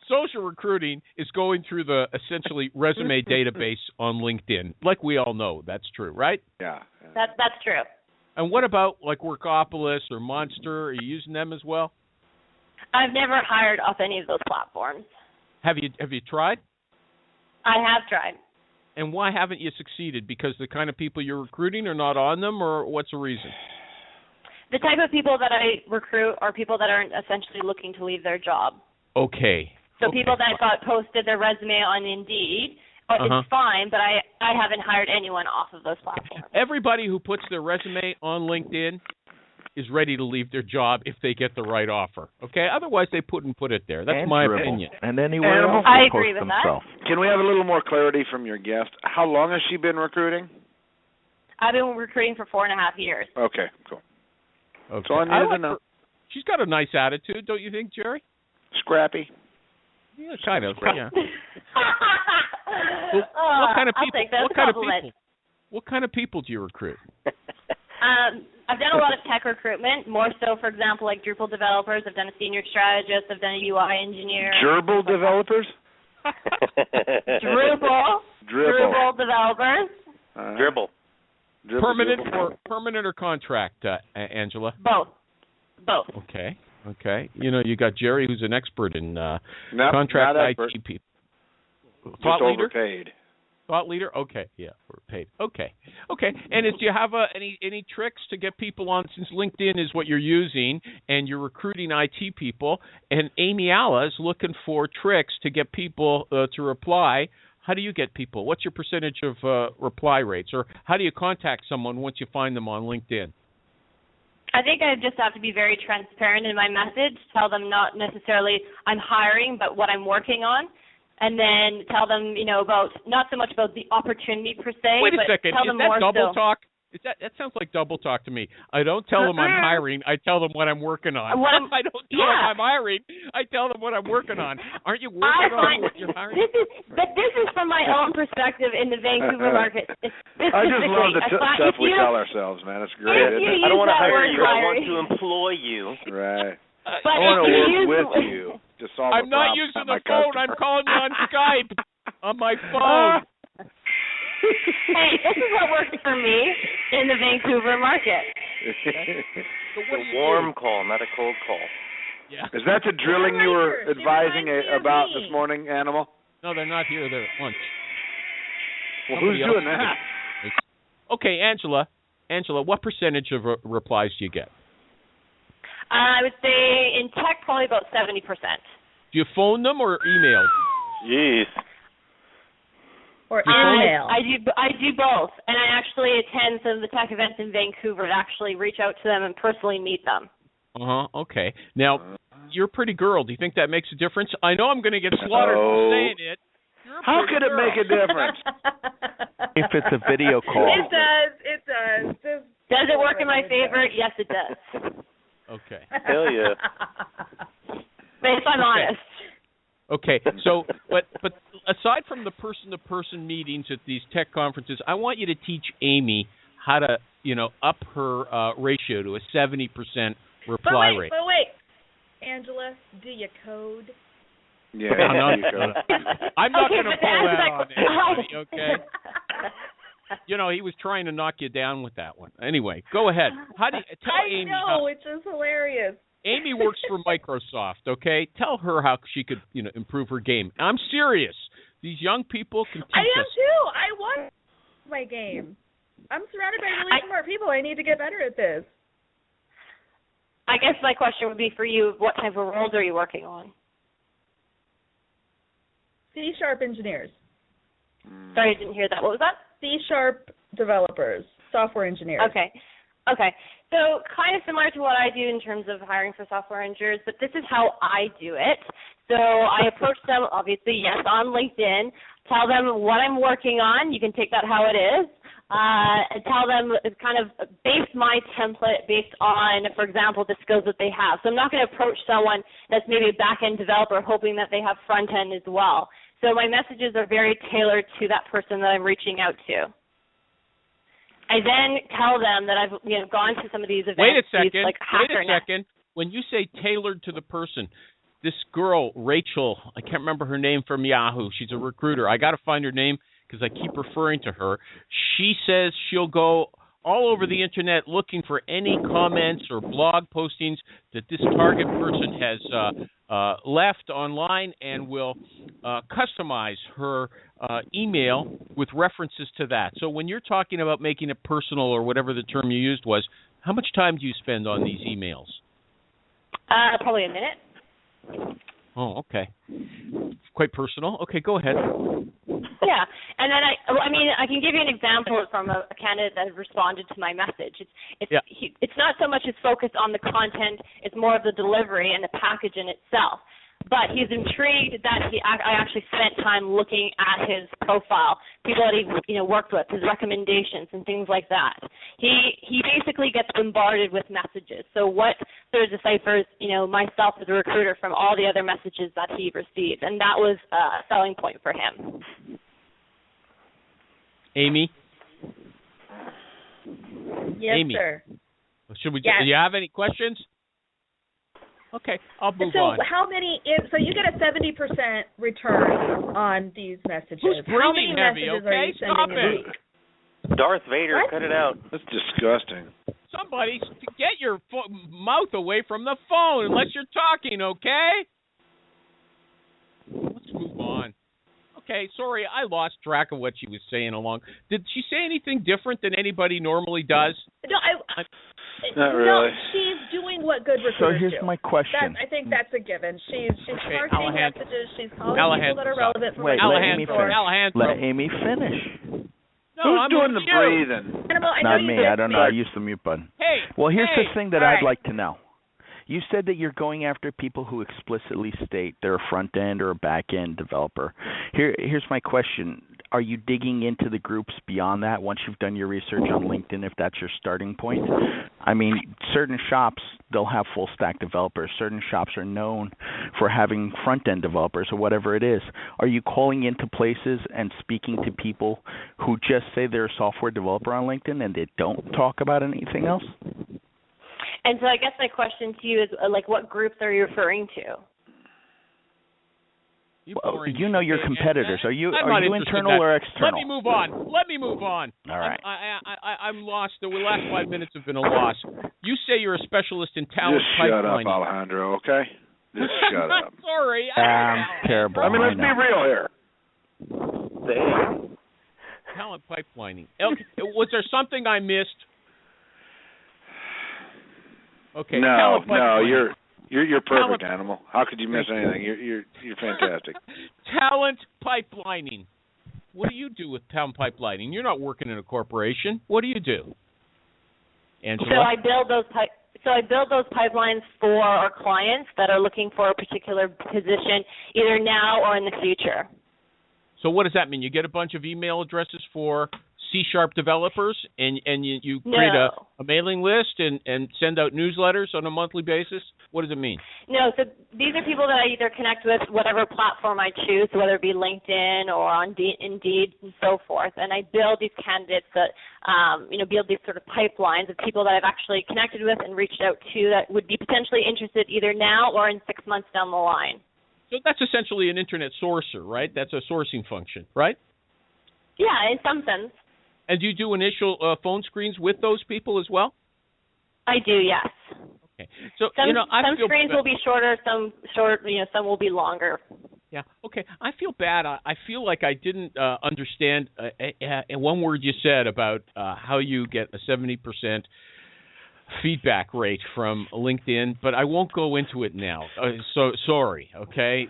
social recruiting is going through the essentially resume database on LinkedIn. Like we all know, that's true, right? Yeah. That's true. And what about like Workopolis or Monster? Are you using them as well? I've never hired off any of those platforms. Have you tried? I have tried. And why haven't you succeeded? Because the kind of people you're recruiting are not on them, or what's the reason? The type of people that I recruit are people that aren't essentially looking to leave their job. Okay. So people that got posted their resume on Indeed, it's fine, but I haven't hired anyone off of those platforms. Everybody who puts their resume on LinkedIn is ready to leave their job if they get the right offer. Okay? Otherwise, they wouldn't put it there. That's my opinion. And anywhere else I they agree post with themselves. that. Can we have a little more clarity from your guest? How long has she been recruiting? I've been recruiting for 4.5 years. Okay, cool. Okay. So I needed to know. She's got a nice attitude, don't you think, Jerry? Scrappy. Yeah, kind of. Yeah. What kind of people? What kind of people do you recruit? I've done a lot of tech recruitment, more so, for example, like Drupal developers. I've done a senior strategist. I've done a UI engineer. Drupal developers? Drupal developers. Dribble. Permanent or contract, Angela? Both. Okay. You know, you got Jerry, who's an expert in contract IT people. Just overpaid. Thought leader? Okay. Yeah, we're paid. Okay. And do you have any tricks to get people on, since LinkedIn is what you're using and you're recruiting IT people, and Amy Alla is looking for tricks to get people to reply? How do you get people? What's your percentage of reply rates? Or how do you contact someone once you find them on LinkedIn? I think I just have to be very transparent in my message, tell them not necessarily I'm hiring, but what I'm working on, and then tell them, about not so much about the opportunity per se, Wait a but second. tell Is them that more double so. talk? That sounds like double talk to me. I don't tell them I'm hiring. I tell them what I'm working on. I don't tell them I'm hiring. I tell them what I'm working on. Aren't you working on what you're hiring? This is from my own perspective in the Vancouver market. I just love the stuff we tell ourselves, man. It's great. I don't want to hire you. I want to employ you. Right. But I want to work with you to solve I'm not using the phone. I'm calling you on Skype on my phone. Hey, this is what works for me in the Vancouver market. It's a warm call, not a cold call. Yeah. Is that the drilling you were advising about this morning, Animal? No, they're not here. They're at lunch. Well, who's doing that? Okay, Angela. Angela, what percentage of replies do you get? I would say in tech, probably about 70%. Do you phone them or email? Jeez. Or email. I do both, and I actually attend some of the tech events in Vancouver to actually reach out to them and personally meet them. Okay. Now, you're a pretty girl. Do you think that makes a difference? I know I'm going to get slaughtered for saying it. How could it make a difference? If it's a video call. It does. Does it work in my favor? Yes, it does. Okay. Hell yeah. But if I'm honest. Okay, so, but aside from the person-to-person meetings at these tech conferences, I want you to teach Amy how to, up her ratio to a 70% reply rate. But wait, Angela, do you code? Yeah, I'm not going to pull that on anybody, okay? He was trying to knock you down with that one. Anyway, go ahead. How do you tell Amy? I know, it's just hilarious. Amy works for Microsoft, okay? Tell her how she could, improve her game. I'm serious. These young people can teach us. I am too. I want my game. I'm surrounded by really smart people. I need to get better at this. I guess my question would be for you, what type of roles are you working on? C# engineers. Sorry, I didn't hear that. What was that? C# developers, software engineers. Okay. So kind of similar to what I do in terms of hiring for software engineers, but this is how I do it. So I approach them, obviously, yes, on LinkedIn, tell them what I'm working on. You can take that how it is. And tell them kind of base my template based on, for example, the skills that they have. So I'm not going to approach someone that's maybe a back-end developer hoping that they have front-end as well. So my messages are very tailored to that person that I'm reaching out to. I then tell them that I've gone to some of these events. Wait a second. Wait a second. When you say tailored to the person, this girl, Rachel, I can't remember her name from Yahoo. She's a recruiter. I got to find her name because I keep referring to her. She says she'll go all over the internet looking for any comments or blog postings that this target person has left online and will customize her email with references to that. So when you're talking about making it personal or whatever the term you used was, how much time do you spend on these emails? Probably a minute. Oh, okay. Quite personal. Okay, go ahead. Yeah, and then I can give you an example from a candidate that responded to my message. It's not so much his focus on the content; it's more of the delivery and the package in itself. But he's intrigued that I actually spent time looking at his profile, people that he worked with, his recommendations and things like that. He basically gets bombarded with messages. So what sort of deciphers myself as a recruiter from all the other messages that he received, and that was a selling point for him. Amy. Yes, Amy. sir. Should we? Yes. Do you have any questions? Okay, I'll move on. So how many? So you get a 70% return on these messages. Who's How many breathing heavy? messages Okay, are you stop sending a it. week? Darth Vader, cut it out. That's disgusting. Somebody get your mouth away from the phone unless you're talking, okay? Let's move on. Okay, sorry, I lost track of what she was saying along. Did she say anything different than anybody normally does? No, Not really. No, she's doing what good recruiters So here's do. my question. I think that's a given. She's Okay, marketing Alejandro. messages. She's calling people that are relevant for Wait, my let Amy finish. Alejandro. Let Amy finish. No, Who's I'm doing the with you. breathing? Not me. I don't know. I used the mute button. Hey. Well, here's the thing that All I'd right. like to know. You said that you're going after people who explicitly state they're a front-end or a back-end developer. Here's my question. are you digging into the groups beyond that once you've done your research on LinkedIn, if that's your starting point? I mean, certain shops, they'll have full stack developers. Certain shops are known for having front end developers or whatever it is. Are you calling into places and speaking to people who just say they're a software developer on LinkedIn and they don't talk about anything else? And so I guess my question to you is, like, what groups are you referring to? You know your competitors. Are you internal or external? Let me move on. All right. I'm lost. The last 5 minutes have been a loss. You say you're a specialist in talent pipelining. Just shut up, Alejandro, okay? Just shut up. Sorry. Terrible. I mean, let's be real here. Damn. Talent pipelining. Was there something I missed? Okay. No, you're perfect, Animal. How could you miss anything? You're fantastic. Talent pipelining. What do you do with talent pipelining? You're not working in a corporation. What do you do, Angela? So I build those pipelines for our clients that are looking for a particular position, either now or in the future. So what does that mean? You get a bunch of email addresses for C# developers, and you create a mailing list and send out newsletters on a monthly basis? What does it mean? No, so these are people that I either connect with, whatever platform I choose, whether it be LinkedIn or on Indeed and so forth. And I build these candidates that, build these sort of pipelines of people that I've actually connected with and reached out to that would be potentially interested either now or in 6 months down the line. So that's essentially an internet sourcer, right? That's a sourcing function, right? Yeah, in some sense. And do you do initial phone screens with those people as well? I do, yes. Okay. So some screens will be shorter, some will be longer. Yeah. Okay. I feel bad. I feel like I didn't understand one word you said about how you get a 70% feedback rate from LinkedIn, but I won't go into it now. So sorry, okay?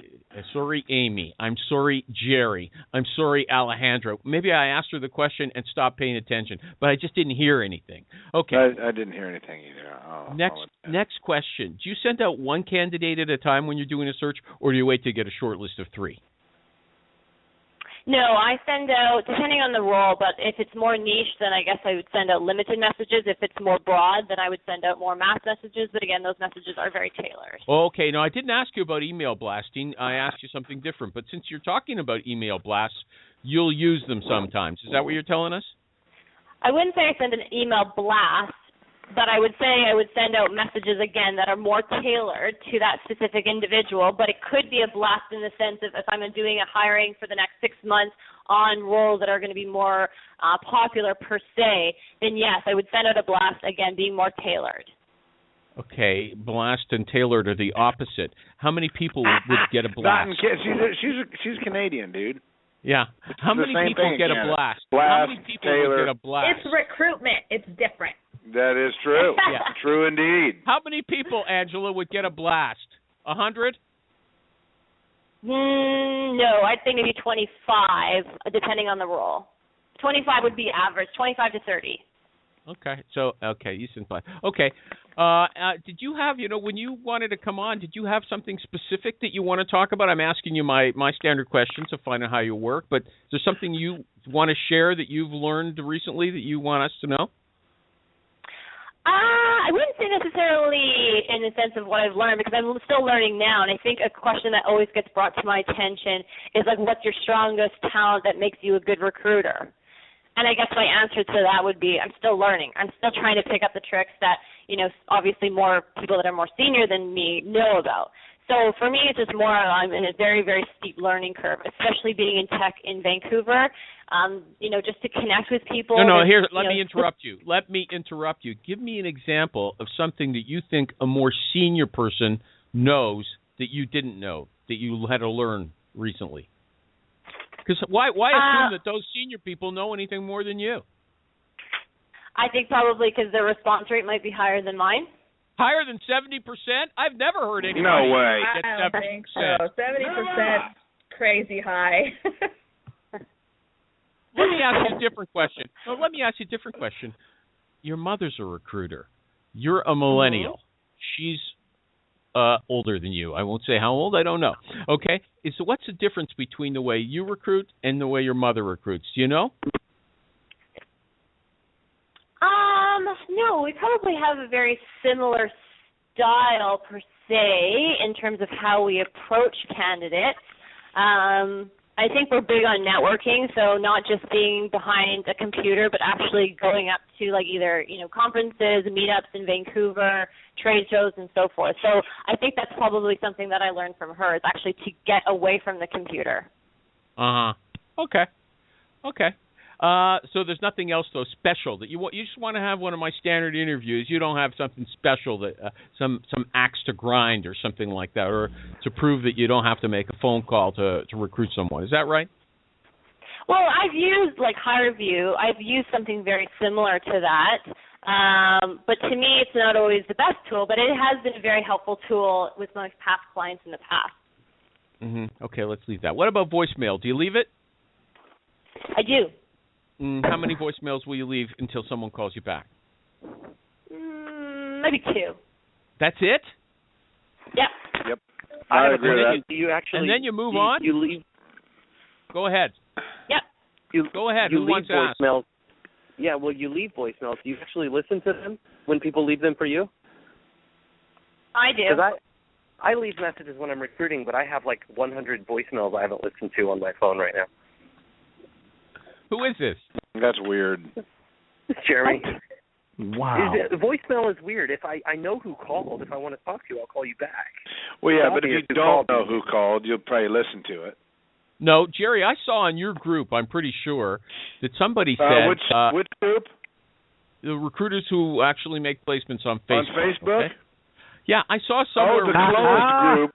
Sorry, Amy. I'm sorry, Jerry. I'm sorry, Alejandro. Maybe I asked her the question and stopped paying attention, but I just didn't hear anything. Okay. I didn't hear anything either. Next question. Do you send out one candidate at a time when you're doing a search, or do you wait to get a short list of 3? No, I send out, depending on the role, but if it's more niche, then I guess I would send out limited messages. If it's more broad, then I would send out more mass messages. But again, those messages are very tailored. Okay. Now, I didn't ask you about email blasting. I asked you something different. But since you're talking about email blasts, you'll use them sometimes. Is that what you're telling us? I wouldn't say I send an email blast, but I would say I would send out messages, again, that are more tailored to that specific individual. But it could be a blast in the sense of if I'm doing a hiring for the next 6 months on roles that are going to be more popular per se, then yes, I would send out a blast, again, being more tailored. Okay, blast and tailored are the opposite. How many people would get a blast? She's Canadian, dude. Yeah. How many people get a blast? How many people would get a blast? It's recruitment. It's different. That is true. Yeah. True indeed. How many people, Angela, would get a blast? 100? No, I'd say maybe 25, depending on the role. 25 would be average, 25 to 30. Okay. So, you said 5. Okay. Did you have, when you wanted to come on, did you have something specific that you want to talk about? I'm asking you my standard questions to find out how you work, but is there something you want to share that you've learned recently that you want us to know? I wouldn't say necessarily in the sense of what I've learned, because I'm still learning now, and I think a question that always gets brought to my attention is, like, what's your strongest talent that makes you a good recruiter? And I guess my answer to that would be I'm still learning. I'm still trying to pick up the tricks that, obviously more people that are more senior than me know about. So for me, it's just more I'm in a very, very steep learning curve, especially being in tech in Vancouver, just to connect with people. Let me interrupt you. Give me an example of something that you think a more senior person knows that you didn't know, that you had to learn recently. Because why assume that those senior people know anything more than you? I think probably because their response rate might be higher than mine. Higher than 70%? I've never heard anybody get 70%. I don't think so. 70% crazy high. Let me ask you a different question. Your mother's a recruiter. You're a millennial. She's older than you. I won't say how old. I don't know. Okay. So what's the difference between the way you recruit and the way your mother recruits? Do you know? No, we probably have a very similar style per se in terms of how we approach candidates. I think we're big on networking, so not just being behind a computer, but actually going up to like either, conferences, meetups in Vancouver, trade shows, and so forth. So I think that's probably something that I learned from her, is actually to get away from the computer. Okay. So there's nothing else though special that you want. You just want to have one of my standard interviews. You don't have something special that some axe to grind or something like that, or to prove that you don't have to make a phone call to recruit someone. Is that right? Well, I've used like Hirevue. I've used something very similar to that. But to me, it's not always the best tool, but it has been a very helpful tool with my past clients in the past. Okay, let's leave that. What about voicemail? Do you leave it? I do. How many voicemails will you leave until someone calls you back? Maybe 2. That's it? Yep. I agree with that. Do you actually? And then you move on? You leave. Go ahead. Yep. Go ahead. You Who wants to ask? voicemails. Yeah, well, you leave voicemails. Do you actually listen to them when people leave them for you? I do. Because I leave messages when I'm recruiting, but I have like 100 voicemails I haven't listened to on my phone right now. Who is this? That's weird. Jeremy. Wow. The voicemail is weird. If I know who called, if I want to talk to you, I'll call you back. Well, yeah, but if you don't know who called, you'll probably listen to it. No, Jerry, I saw on your group, I'm pretty sure, that somebody said... which group? The recruiters who actually make placements on Facebook. On Facebook? Okay? Yeah, I saw somewhere... the closed group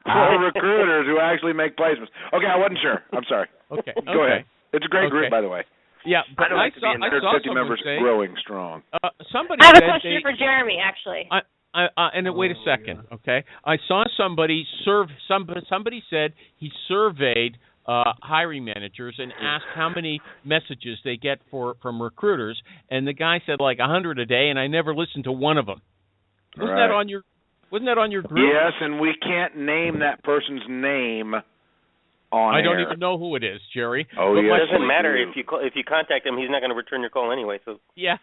for recruiters who actually make placements. Okay, I wasn't sure. I'm sorry. Okay. Go ahead. It's a great group, by the way. Yeah, but I saw 50 members say, growing strong. Somebody I have said a question for Jeremy, actually. Wait a second, okay? I saw somebody said he surveyed hiring managers and asked how many messages they get from recruiters, and the guy said like 100 a day, and I never listened to one of them. Wasn't that on your group? Yes, and we can't name that person's name on I don't air. even know who it is, Jerry. Oh, but yes, it doesn't matter if you contact him; he's not going to return your call anyway. So yeah,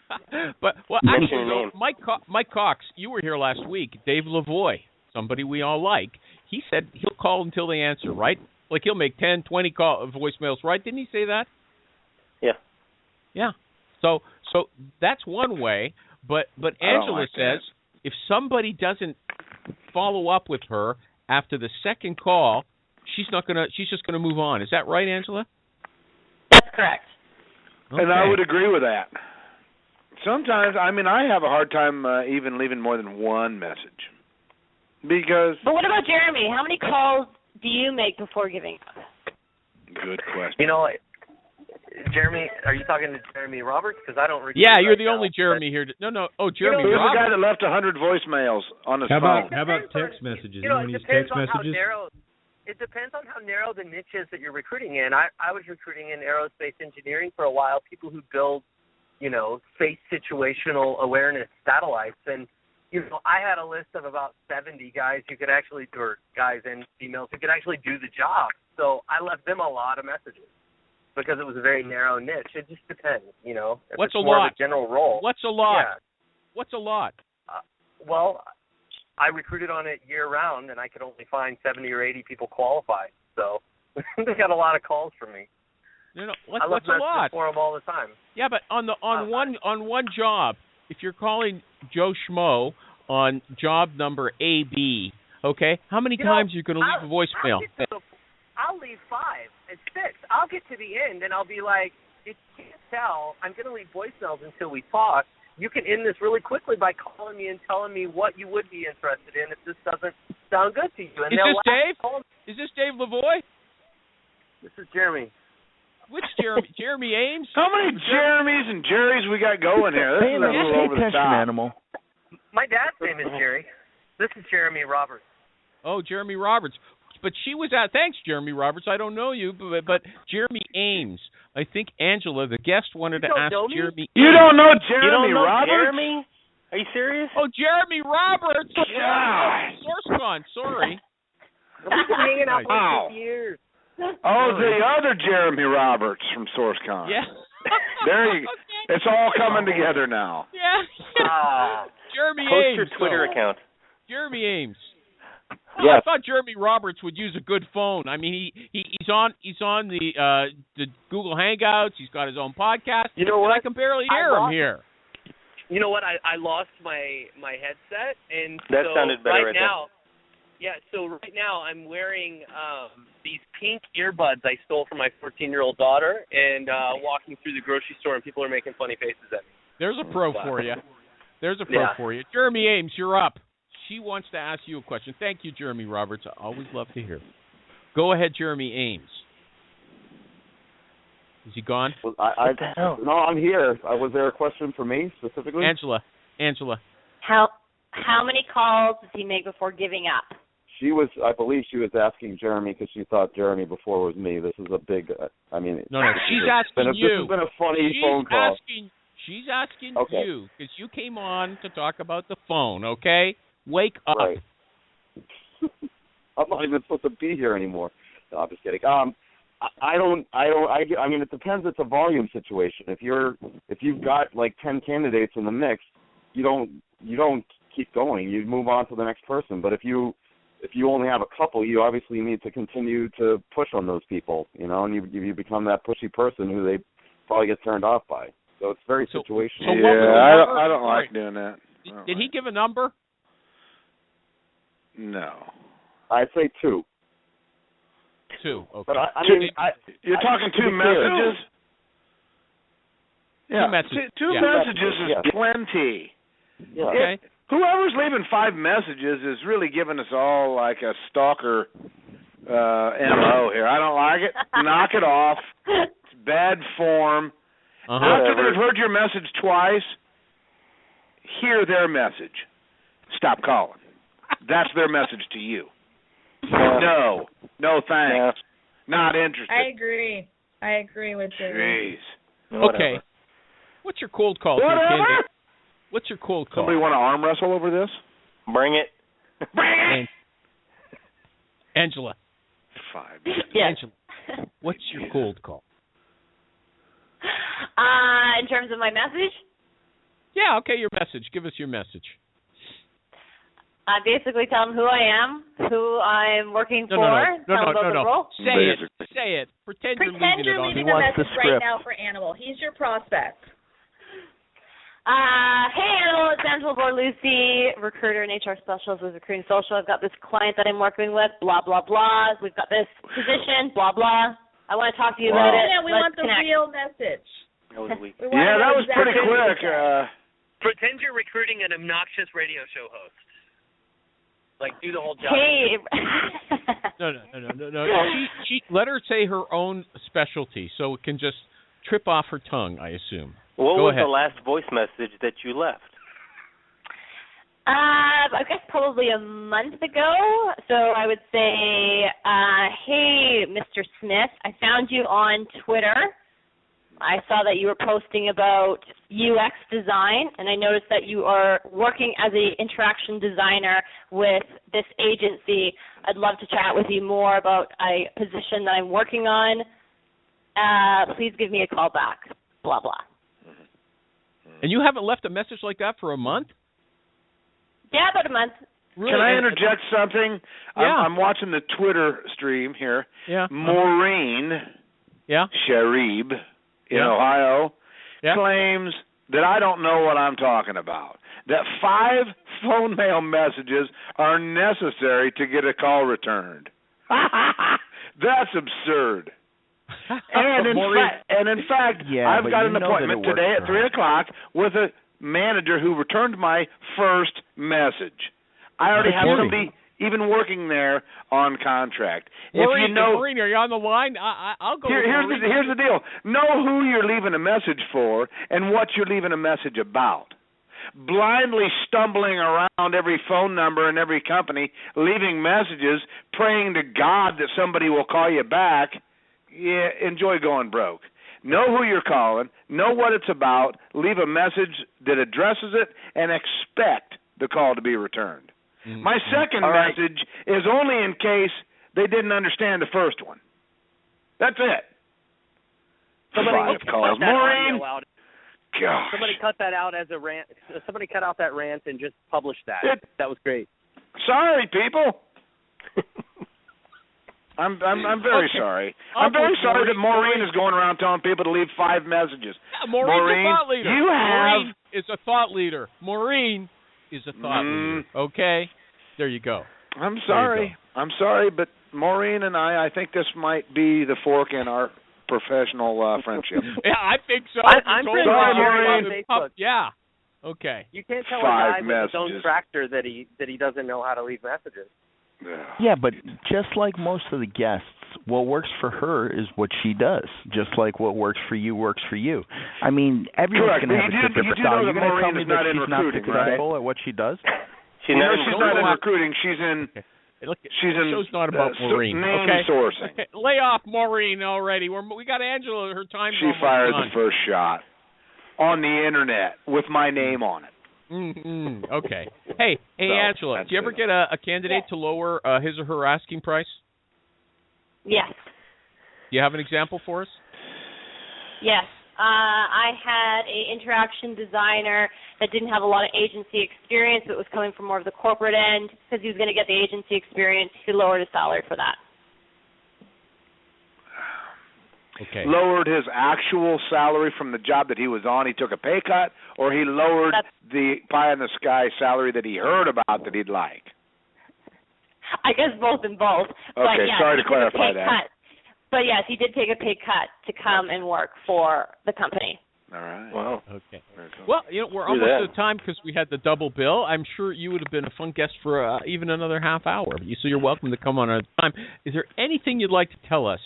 but actually, Mike Cox, you were here last week. Dave Lavoie, somebody we all like, he said he'll call until they answer. Right? Like he'll make 10, 20 voicemails. Right? Didn't he say that? Yeah. Yeah. So that's one way. But Angela says if somebody doesn't follow up with her after the second call, she's just gonna move on. Is that right, Angela? That's correct. Okay. And I would agree with that. Sometimes, I have a hard time even leaving more than one message. Because... But what about Jeremy? How many calls do you make before giving up? Good question. You know, Jeremy, are you talking to Jeremy Roberts? Because I don't recruit. Yeah, you're the only Jeremy here. No. Oh, Jeremy Who's Roberts. the guy that left 100 voicemails on his phone? How about text messages? You know, when it you depends text on messages? how narrow. It depends on how narrow the niche is that you're recruiting in. I was recruiting in aerospace engineering for a while, people who build, space situational awareness satellites. And, I had a list of about 70 guys who could actually, or guys and females who could actually do the job. So I left them a lot of messages because it was a very narrow niche. It just depends, If What's it's a more lot? of a general role. What's a lot? Yeah. What's a lot? Well, I recruited on it year-round, and I could only find 70 or 80 people qualified. So they got a lot of calls from me. What's a lot? For them all the time. Yeah, but on one job, if you're calling Joe Schmo on job number AB, okay, how many times are you going to leave a voicemail? I'll leave 5 and 6. I'll get to the end, and I'll be like, if you can't tell, I'm going to leave voicemails until we talk. You can end this really quickly by calling me and telling me what you would be interested in if this doesn't sound good to you. And is this Dave? Is this Dave Lavoie? This is Jeremy. Which Jeremy? Jeremy Ames? How many Jeremys and Jerrys we got going here? This is a little over the top. Animal. My dad's name is Jerry. This is Jeremy Roberts. Oh, Jeremy Roberts. But she was out. Thanks, Jeremy Roberts. I don't know you, but Jeremy Ames. I think Angela, the guest, wanted to ask Jeremy. You don't know Jeremy you don't know Roberts? Jeremy? Are you serious? Oh, Jeremy Roberts. Yeah. SourceCon. Sorry. We've been hanging out Wow. for 6 years. Oh, the other Jeremy Roberts from SourceCon. Yeah. There you. Okay. It's all coming together now. Yeah. Jeremy Post Ames. your Twitter account. Jeremy Ames. Yes. I thought Jeremy Roberts would use a good phone. I mean, he's on the Google Hangouts. He's got his own podcast. You know what? I can barely hear him here. You know what? I lost my headset, and That so sounded better right right now. Yeah, so right now I'm wearing these pink earbuds I stole from my 14-year-old daughter, and walking through the grocery store, and people are making funny faces at me. There's a pro for you. There's a pro for you. Jeremy Ames, you're up. She wants to ask you a question. Thank you, Jeremy Roberts. I always love to hear. Go ahead, Jeremy Ames. Is he gone? Well, no, I'm here. Was there a question for me specifically? Angela. How many calls does he make before giving up? I believe she was asking Jeremy because she thought Jeremy before was me. This is a big, No, she's asking you. This has been a funny phone call. She's asking Okay. you because you came on to talk about the phone, okay? Wake up. Right. I'm not even supposed to be here anymore. No, I'm just kidding. I mean, it depends. It's a volume situation. If you've got like 10 candidates in the mix, you don't keep going. You move on to the next person. But if you only have a couple, you obviously need to continue to push on those people, and you become that pushy person who they probably get turned off by. So it's very situational. I don't like doing that. Did he give a number? No. I'd say 2. 2. Okay. But you're talking 2 messages? Yeah. 2 messages. 2 messages is plenty. Yeah. Okay. Whoever's leaving 5 messages is really giving us all like a stalker MO here. I don't like it. Knock it off. It's bad form. After they've heard your message twice, hear their message. Stop calling. That's their message to you. No thanks. Not interested. I agree with you. Jeez. Okay. What's your cold call? Whatever. What's your cold call? Somebody want to arm wrestle over this? Bring it. Angela. 5. Yes. Angela. What's your cold call? In terms of my message? Yeah, okay, your message. Give us your message. I basically tell them who I am, who I'm working for, tell them about the role. Say it. Pretend you're leaving the message right now for Animal. He's your prospect. Hey, Animal, it's Angela Bortolussi, recruiter and HR specialist with Recruiting Social. I've got this client that I'm working with, blah, blah, blah. We've got this position, blah, blah. I want to talk to you about it. Yeah, we want the real message. That was weak. That was pretty quick. Pretend you're recruiting an obnoxious radio show host. Like, do the whole job. Hey. No. She let her say her own specialty, so it can just trip off her tongue, I assume. What Go was ahead. the last voice message that you left? I guess probably a month ago. So I would say, hey, Mr. Smith, I found you on Twitter. I saw that you were posting about UX design, and I noticed that you are working as an interaction designer with this agency. I'd love to chat with you more about a position that I'm working on. Please give me a call back, blah, blah. And you haven't left a message like that for a month? Yeah, about a month. Really? Can I interject something? Yeah. I'm watching the Twitter stream here. Yeah. Maureen Sharib in Ohio claims that I don't know what I'm talking about. That 5 phone mail messages are necessary to get a call returned. That's absurd. And in fact, I've got an appointment today at 3:00 with a manager who returned my first message. I already have somebody even working there on contract. Maureen, are you on the line? I'll go. Here's the deal. Know who you're leaving a message for and what you're leaving a message about. Blindly stumbling around every phone number in every company, leaving messages, praying to God that somebody will call you back. Yeah, enjoy going broke. know who you're calling, know what it's about, leave a message that addresses it, and expect the call to be returned. Mm-hmm. My second message is only in case they didn't understand the first one. That's it. Somebody calls. Maureen. Gosh. Somebody cut that out as a rant. Somebody cut out that rant and just published that. That was great. Sorry, people. I'm very sorry. I'm very sorry that Maureen is going around telling people to leave 5 messages. Yeah, Maureen's a thought leader. Maureen is a thought leader. Maureen is a thought leader. Okay? There you go. I'm sorry. I'm sorry, but Maureen and I think this might be the fork in our professional friendship. Yeah, I think so. I'm pretty Maureen. on Facebook. Yeah. Okay. You can't tell 5 a guy with messages. his own tractor that he doesn't know how to leave messages. Yeah, but just like most of the guests, what works for her is what she does. Just like what works for you works for you. I mean, everyone's going to have a different style. You're going to tell me that she's not successful at what she does? She's not in recruiting. She's in. She's in. The show's not about Maureen. Name okay? sourcing. Okay. Lay off Maureen already. We got Angela. Her time. She fired the first shot on the internet with my name on it. Mm-hmm. Okay. Hey, Angela, do you ever get a candidate to lower his or her asking price? Yes. Do you have an example for us? Yes. I had an interaction designer that didn't have a lot of agency experience, but was coming from more of the corporate end. Because he was going to get the agency experience, he lowered his salary for that. Okay. Lowered his actual salary from the job that he was on. He took a pay cut, or he lowered the pie-in-the-sky salary that he heard about that he'd like. I guess both and both. Okay, but yes, sorry to clarify that. Cut. But yes, he did take a pay cut to come and work for the company. All right. Wow. Okay. Cool. Well, we're almost out of time because we had the double bill. I'm sure you would have been a fun guest for even another half hour. So you're welcome to come on another time. Is there anything you'd like to tell us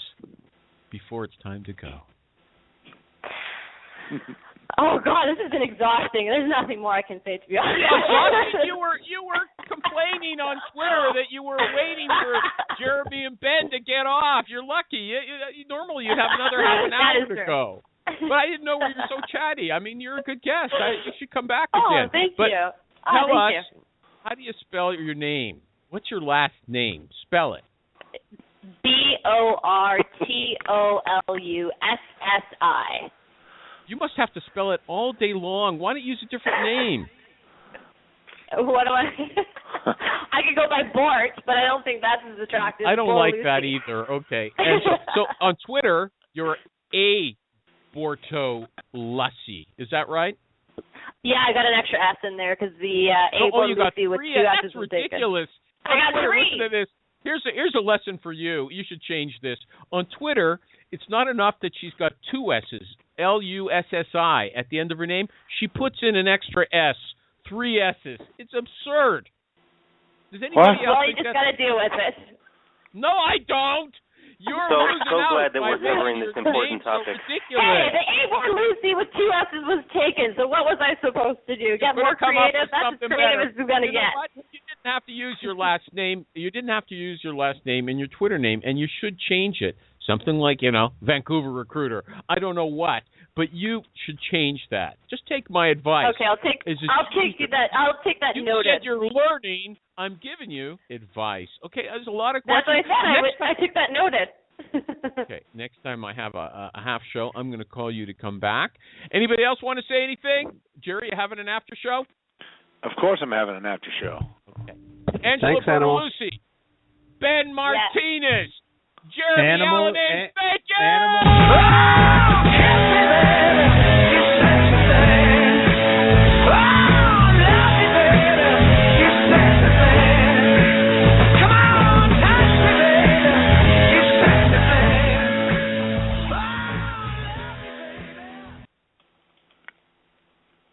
before it's time to go? Oh God, this has been exhausting. There's nothing more I can say, to be honest. You were complaining on Twitter that you were waiting for Jeremy and Ben to get off. You're lucky. Normally you'd have another half an hour to go. But I didn't know we were so chatty. I mean, you're a good guest. You should come back again. Oh, thank but you. Tell us, how do you spell your name? What's your last name? Spell it. Bortolussi. You must have to spell it all day long. Why don't you use a different name? What do I? I could go by Bort, but I don't think that's as attractive. I don't like that either. Okay. And so on Twitter, you're a Bortolussi. Is that right? Yeah, I got an extra S in there because the you got 3 with 2 S's That's was ridiculous. I got 3. Listen to this. Here's a lesson for you. You should change this. On Twitter, it's not enough that she's got 2 S's, Lussi, at the end of her name. She puts in an extra S, 3 S's. It's absurd. Does anybody else you just got to deal with it. No, I don't. You're so out glad that we're covering this important topic. Hey, the Bortolussi with 2 S's was taken, so what was I supposed to do? Get more creative? That's as creative as we're going to get. You didn't have to use your last name. You didn't have to use your last name in your Twitter name, and you should change it. Something like, Vancouver Recruiter. I don't know what, but you should change that. Just take my advice. Okay, I'll take that you notice. Said you're learning. I'm giving you advice. Okay, there's a lot of questions. That's what I said. I took that notice. Okay, next time I have a half show, I'm going to call you to come back. Anybody else want to say anything? Jerry, you having an after show? Of course I'm having an after show. Okay. Angela Bortolussi, Ben Martinez, Jeremy Allen, and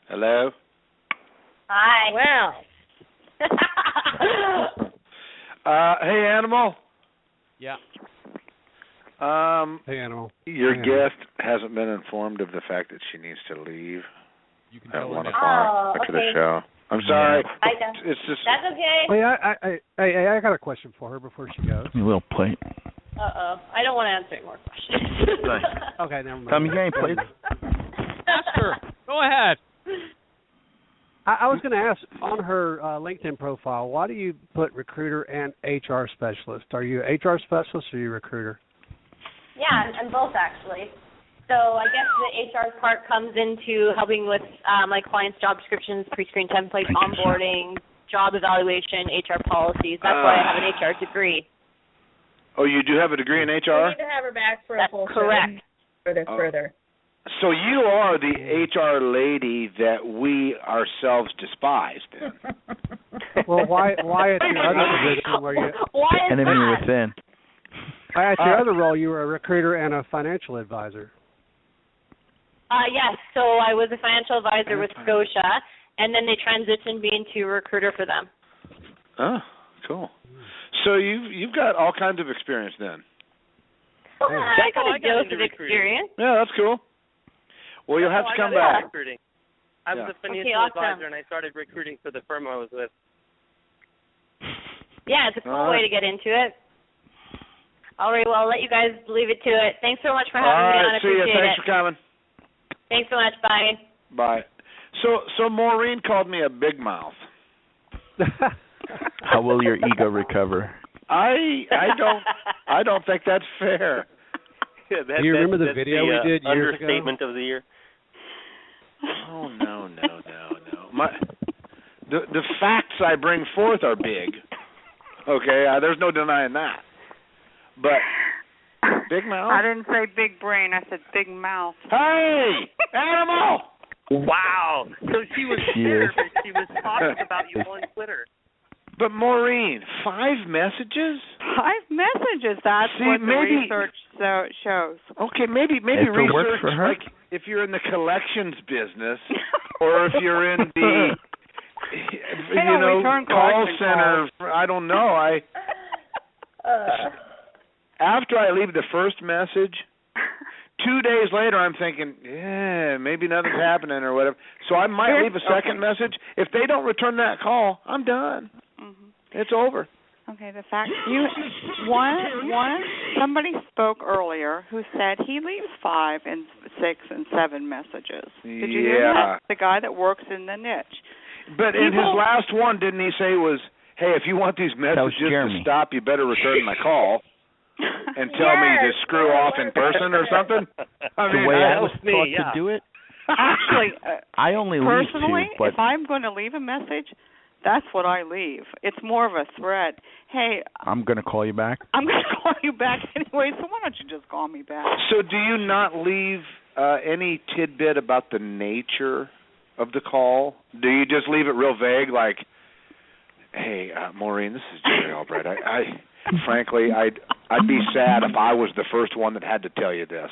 Hello? Hi. Well. Hey, Animal. Yeah. Hey, Animal. Your guest hasn't been informed of the fact that she needs to leave at 1 o'clock after the show. I'm sorry. It's just. That's okay. Wait, I got a question for her before she goes. A little plate. I don't want to answer any more questions. Okay, never mind. Tommy Gang, please. Ask her. Go ahead. I was going to ask, on her LinkedIn profile, why do you put recruiter and HR specialist? Are you an HR specialist or are you a recruiter? Yeah, I'm both actually. So I guess the HR part comes into helping with my clients' job descriptions, pre-screen templates, onboarding, job evaluation, HR policies. That's why I have an HR degree. Oh, you do have a degree in HR? We need to have her back for a full correct. Further. So you are the HR lady that we ourselves despise, then. Well, why at your other position where you... Why is Enemy that? within. At your other role, you were a recruiter and a financial advisor. Yes, so I was a financial advisor with Scotia, and then they transitioned me into a recruiter for them. Oh, cool. So you've got all kinds of experience then. I got a dose of experience. Yeah, that's cool. Well, you'll have to come back. Recruiting. I was a financial advisor, and I started recruiting for the firm I was with. Yeah, it's a cool way to get into it. All right, well, I'll let you guys leave it to it. Thanks so much for having me on. I appreciate it. See you. Thanks for coming. Thanks so much. Bye. Bye. So Maureen called me a big mouth. How will your ego recover? I don't think that's fair. Yeah, do you remember the video we did years ago? Understatement of the year. Oh no. The facts I bring forth are big. Okay, there's no denying that. But big mouth? I didn't say big brain. I said big mouth. Hey, animal! Wow. So she was bitter, but she was talking about you on Twitter. But Maureen, 5 messages? 5 messages. That's what the research shows. Okay, maybe research like if you're in the collections business, or if you're in the call center. I don't know. After I leave the first message, 2 days later, I'm thinking, maybe nothing's happening or whatever. So I might leave a second message. If they don't return that call, I'm done. It's over. Okay, the fact somebody spoke earlier who said he leaves 5 and 6 and 7 messages. Did you hear that? The guy that works in the niche. But in his last one, didn't he say was, hey, if you want these messages to stop, you better return my call and tell me to screw off in person or something? I mean, the way I was taught to do it? Actually, I only personally, leave 2, but if I'm going to leave a message, that's what I leave. It's more of a threat. Hey, I'm going to call you back. I'm going to call you back anyway, so why don't you just call me back? So do you not leave any tidbit about the nature of the call? Do you just leave it real vague, like, hey, Maureen, this is Jerry Albright. Frankly, I'd be sad if I was the first one that had to tell you this.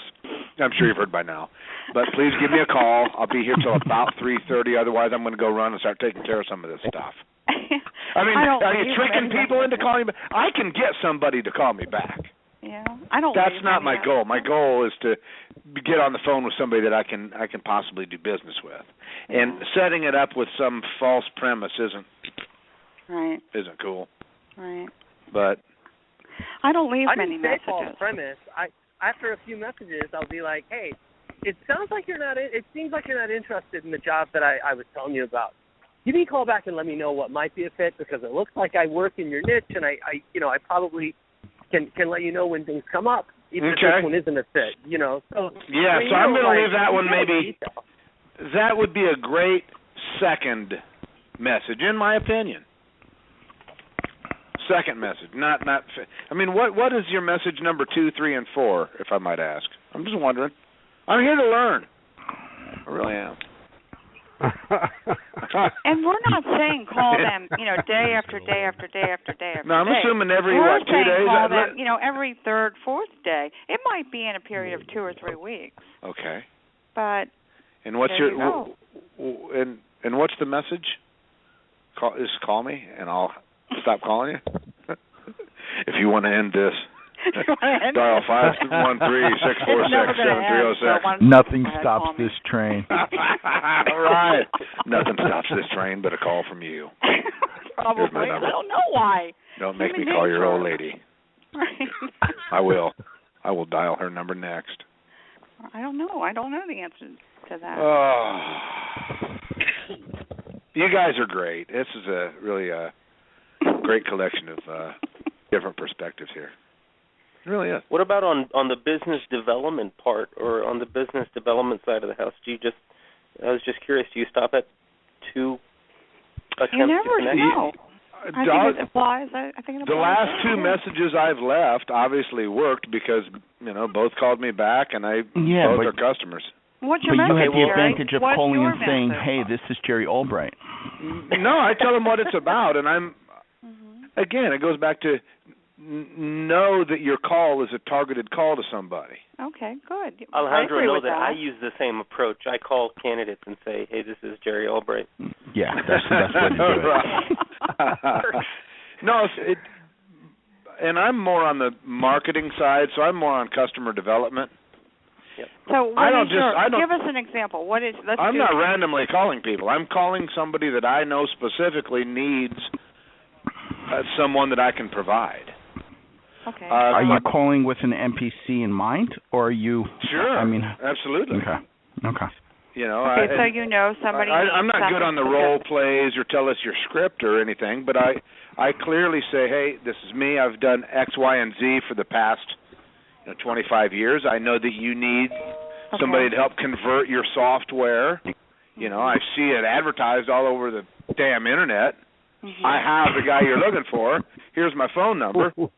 I'm sure you've heard by now. But please give me a call. I'll be here till about 3:30. Otherwise, I'm going to go run and start taking care of some of this stuff. I mean, are you tricking people into calling me? I can get somebody to call me back. Yeah, I don't. That's not my goal. My goal is to get on the phone with somebody that I can possibly do business with, and setting it up with some false premise isn't cool. Right. But I don't leave many messages. False premise. After a few messages, I'll be like, hey, it seems like you're not interested in the job that I was telling you about. Give me a call back and let me know what might be a fit, because it looks like I work in your niche, and I probably can let you know when things come up, even if this one isn't a fit. So so I'm going to leave that one maybe. That would be a great second message, in my opinion. Second message, not. I mean, what is your message number 2, 3, and 4, if I might ask? I'm just wondering. I'm here to learn. I really am. And we're not saying call them, day after day after day after day after day. No, I'm assuming every 2 days. Call them, every 3rd, 4th day. It might be in a period of 2 or 3 weeks. Okay. But and what's and what's the message? Call me and I'll stop calling you. If you want to end this, dial 513-646-7306. Nothing stops this train. All right. Nothing stops this train but a call from you. Probably. I don't know why. Don't make me call your old lady. I will. I will dial her number next. I don't know. I don't know the answer to that. Oh. You guys are great. This is really a great collection of different perspectives here. It really is. What about on the business development part, or on the business development side of the house? I was just curious, do you stop at 2 attempts you never to connect? know. I think it applies. The last 2 messages I've left obviously worked because, both called me back, and both are customers. What's your but message, you have the Jerry? advantage of What's calling your and saying, message? hey, this is Jerry Albright. No, I tell them what it's about, and again, it goes back to know that your call is a targeted call to somebody. Okay, good. Alejandro, know that I I use the same approach. I call candidates and say, hey, this is Jerry Albright. Yeah, that's the best way to do it. No, and I'm more on the marketing side, so I'm more on customer development. Yep. So give us an example. I'm not randomly calling people. I'm calling somebody that I know specifically needs someone that I can provide. Okay. Are you calling with an NPC in mind, or are you? Sure. I mean, absolutely. Okay. So you know somebody. I'm not good on the role plays or tell us your script or anything, but I clearly say, hey, this is me. I've done X, Y, and Z for the past 25 years. I know that you need somebody to help convert your software. I see it advertised all over the damn internet. I have the guy you're looking for. Here's my phone number. Do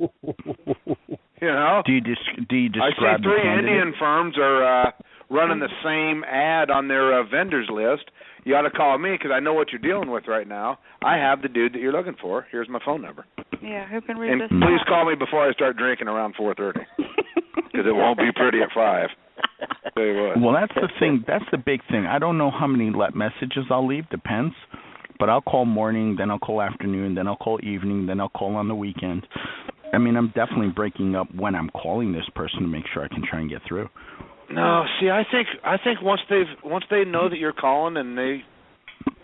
you describe I see 3 Indian firms are running the same ad on their vendors list. You ought to call me because I know what you're dealing with right now. I have the dude that you're looking for. Here's my phone number. Yeah, who can resist? And please call me before I start drinking around 4:30 because it won't be pretty at 5. Tell you what. Well, that's the thing. That's the big thing. I don't know how many messages I'll leave. Depends. But I'll call morning, then I'll call afternoon, then I'll call evening, then I'll call on the weekend. I mean, I'm definitely breaking up when I'm calling this person to make sure I can try and get through. No, see, I think once they know that you're calling, and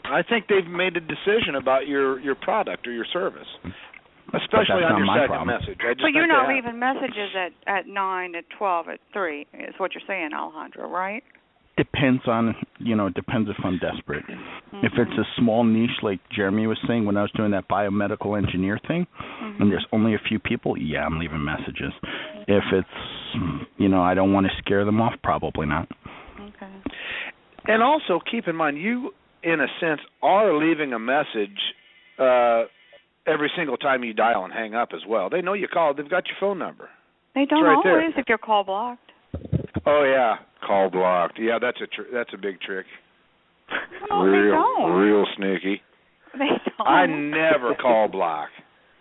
I think they've made a decision about your product or your service, especially on your second message. But you're not leaving messages at 9, at 12, at 3. Is what you're saying, Alejandro, right? Depends on, depends if I'm desperate. If it's a small niche, like Jeremy was saying when I was doing that biomedical engineer thing, and there's only a few people, yeah, I'm leaving messages. If it's, I don't want to scare them off, probably not. Okay. And also keep in mind, you, in a sense, are leaving a message every single time you dial and hang up as well. They know you called. They've got your phone number. They don't always if your call blocked. Oh yeah, call blocked. Yeah, that's a big trick. No, they don't. Real sneaky. They don't. I never call block.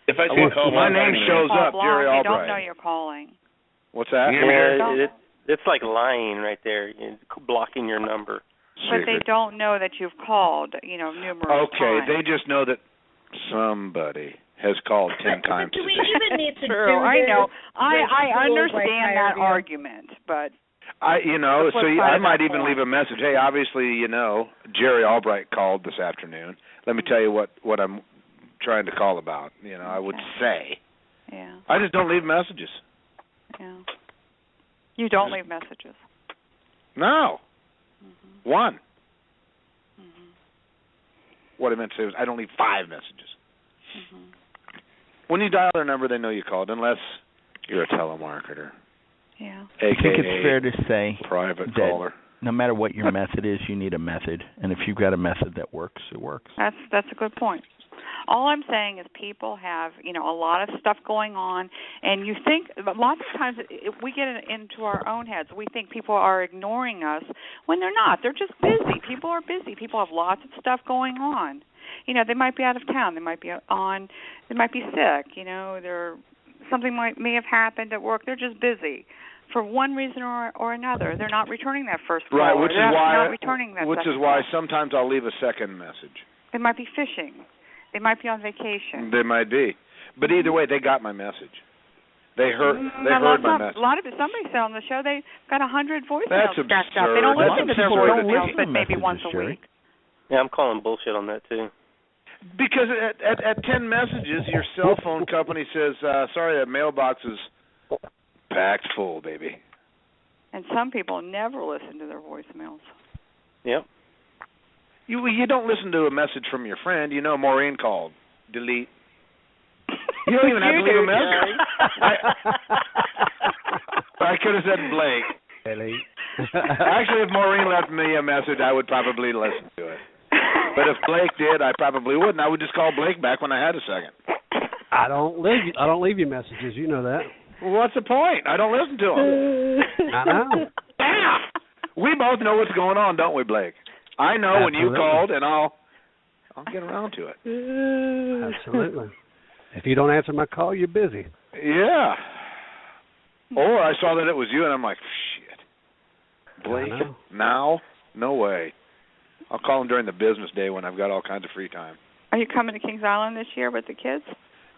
If I see call my block, name shows up, Jerry Albright. They don't know you're calling. What's that? Yeah, it's like lying right there, blocking your number. But they don't know that you've called, numerous times. Okay, they just know that somebody has called 10 times Do we today. even need to True, do I know. this I understand that Hirevue? argument, but I might even leave a message. Hey, obviously, Jerry Albright called this afternoon. Let me tell you what I'm trying to call about. I would say. Yeah. I just don't leave messages. Yeah. You don't leave messages. No. One. What I meant to say was I don't leave 5 messages. When you dial their number, they know you called, unless you're a telemarketer. Yeah. I think it's fair to say private that caller. No matter what your method is, you need a method, and if you've got a method that works, it works. That's a good point. All I'm saying is people have, a lot of stuff going on, and you think lots of times we get into our own heads. We think people are ignoring us when they're not. They're just busy. People are busy. People have lots of stuff going on. They might be out of town. They might be they might be sick. Something may have happened at work. They're just busy for one reason or another. They're not returning that first call. Right, which is why call. sometimes I'll leave a second message. They might be fishing. They might be on vacation. They might be, but either way, they got my message. They heard my message. Somebody said on the show they got 100 voicemails That's stacked absurd. up. They don't listen to their voicemails, listen but to maybe messages, once a Jerry. week. Yeah, I'm calling bullshit on that too. Because at 10 messages, your cell phone company says, sorry, that mailbox is packed full, baby. And some people never listen to their voicemails. Yep. You don't listen to a message from your friend. You know, Maureen called. Delete. You don't even have to leave a message. I could have said Blake. Delete. Actually, if Maureen left me a message, I would probably listen to it. But if Blake did, I probably wouldn't. I would just call Blake back when I had a second. I don't leave you messages. You know that. Well, what's the point? I don't listen to them. I know. Damn. We both know what's going on, don't we, Blake? I know Absolutely. when you called, and I'll get around to it. Absolutely. If you don't answer my call, you're busy. Yeah. Or I saw that it was you, and I'm like, shit. Blake, now? No way. I'll call him during the business day when I've got all kinds of free time. Are you coming to Kings Island this year with the kids?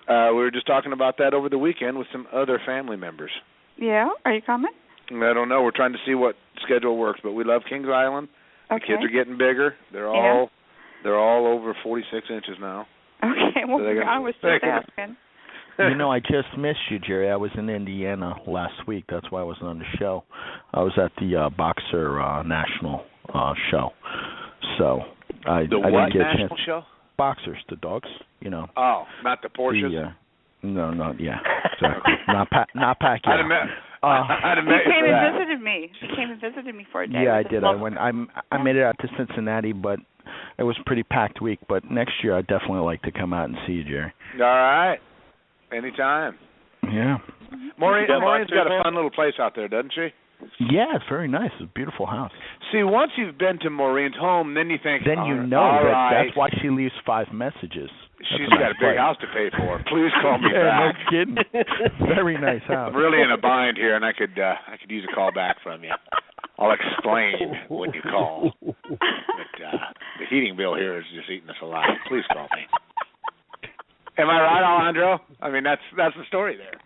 We were just talking about that over the weekend with some other family members. Yeah? Are you coming? I don't know. We're trying to see what schedule works, but we love Kings Island. Okay. The kids are getting bigger. They're all over 46 inches now. Okay. Well, So I was just asking. You know, I just missed you, Jerry. I was in Indiana last week. That's why I wasn't on the show. I was at the Boxer National show. So I The didn't what get a national chance. show? Boxers, the dogs, you know. Oh, not the Porsches? No, yeah, exactly. not Pacquiao. I'd have met He came you and visited me. He came and visited me for a day. Yeah, I did. I made it out to Cincinnati, but it was a pretty packed week. But next year, I'd definitely like to come out and see you, Jerry. All right. Anytime. Yeah. Maureen's got a fun little place out there, doesn't she? Yeah, it's very nice. It's a beautiful house. See, once you've been to Maureen's home, then you think, Then you know all that right. that's why she leaves 5 messages. She's got a big house to pay for. Please call me yeah, back. no kidding. Very nice house. I'm really in a bind here, and I could use a call back from you. I'll explain when you call. But the heating bill here is just eating us alive. Please call me. Am I right, Alejandro? I mean, that's the story there.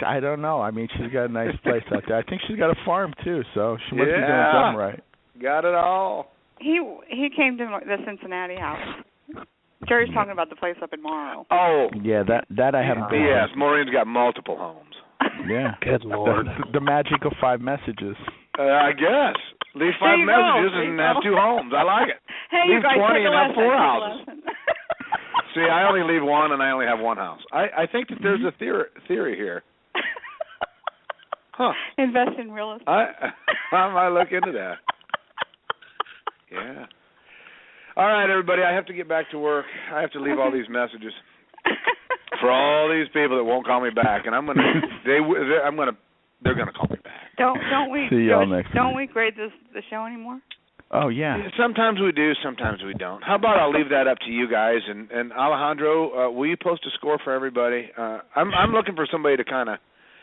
I don't know. I mean, she's got a nice place out there. I think she's got a farm too, so she must be doing something right. Got it all. He came to the Cincinnati house. Jerry's talking about the place up in Morrow. Oh. Yeah, that I haven't been. Yes, Maureen's got multiple homes. Yeah. Good Lord. The magic of 5 messages. I guess. Leave 5 messages and have 2 homes. I like it. Hey, leave you guys 20 take a and have lesson. 4 houses. See, I only leave 1 and I only have 1 house. I think that there's a theory here. Huh. Invest in real estate. I might look into that. Yeah. All right, everybody, I have to get back to work. I have to leave all these messages for all these people that won't call me back, and they're gonna call me back. Don't we? See y'all next Don't week. we grade the show anymore? Oh yeah. Sometimes we do, sometimes we don't. How about I'll leave that up to you guys, and Alejandro, will you post a score for everybody? I'm looking for somebody to kind of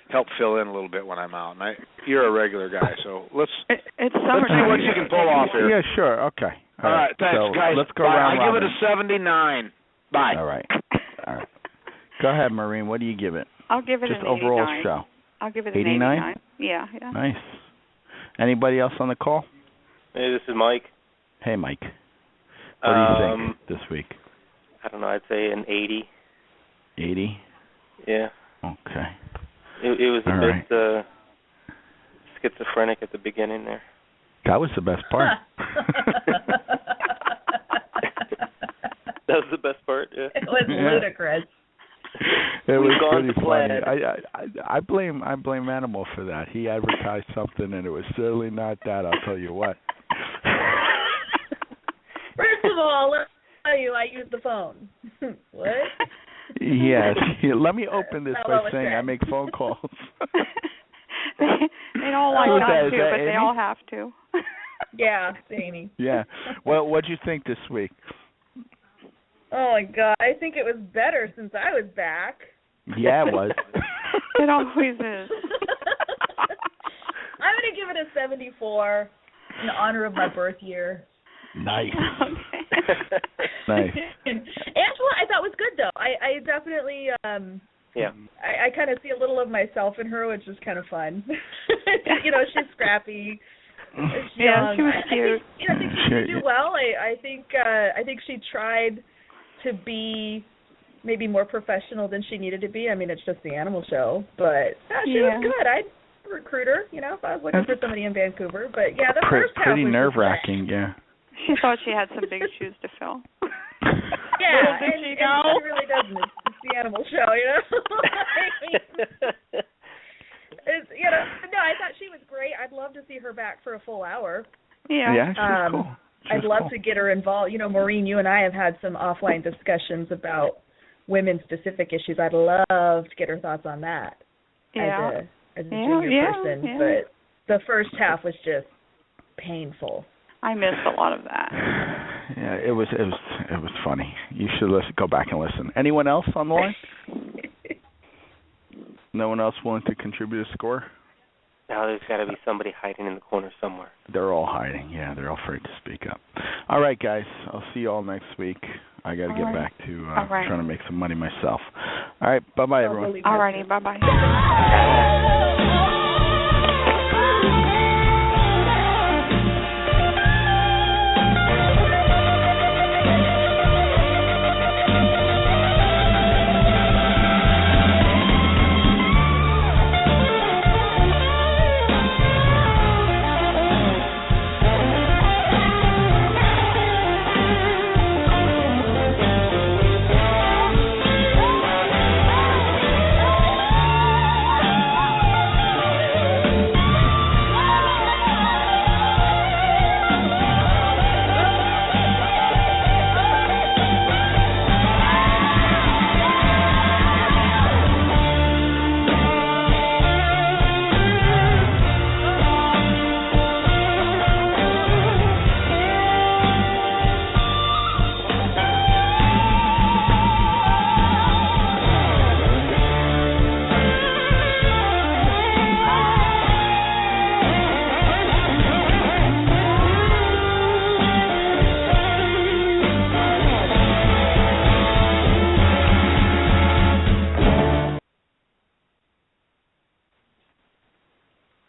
help fill in a little bit when I'm out, and you're a regular guy, so let's it's see what you can pull off here. Yeah, sure. Okay. All right, thanks, so guys. Let's go Bye. round I give robin. it a 79. Bye. All right. Go ahead, Maureen. What do you give it? I'll give it Just an overall 89. show. I'll give it 89? an 89. Yeah. Nice. Anybody else on the call? Hey, this is Mike. Hey, Mike. What do you think this week? I don't know. I'd say an 80. 80? Yeah. Okay. It was a bit schizophrenic at the beginning there. That was the best part. That was the best part, yeah. It was ludicrous. It was gone pretty to funny. I blame Animal for that. He advertised something, and it was certainly not that. I'll tell you what. First of all, let me tell you, I use the phone. What? Yes. Let me open this That's by what was saying said. I make phone calls. They don't like Who's not that? Is to, that but Amy? they all have to. Yeah, Amy. Yeah. Well, what'd you think this week? Oh my God, I think it was better since I was back. Yeah, it was. It always is. I'm going to give it a 74 in honor of my birth year. Nice. Okay. Nice. Angela, I thought was good though. I definitely Yeah. I kind of see a little of myself in her, which is kind of fun. She's scrappy. She's Yeah, young. she was cute. I think she did do well. I think she tried to be maybe more professional than she needed to be. I mean, it's just the animal show, but she was good. I'd recruit her, you know, if I was looking for somebody in Vancouver. But yeah, the first half pretty was nerve-wracking. Yeah. She thought she had some big shoes to fill. Yeah, and she really doesn't. It's the animal show, you know. You know, no, I thought she was great. I'd love to see her back for a full hour. Yeah, she's cool. I'd love to get her involved. You know, Maureen, you and I have had some offline discussions about women-specific issues. I'd love to get her thoughts on that as a junior person. Yeah. But the first half was just painful. I missed a lot of that. Yeah, it was funny. You should go back and listen. Anyone else on the line? No one else willing to contribute a score? Now there's got to be somebody hiding in the corner somewhere. They're all hiding. Yeah, they're all afraid to speak up. All right, guys. I'll see you all next week. I got to get back to trying to make some money myself. All right. Bye-bye, everyone. All righty. Bye-bye.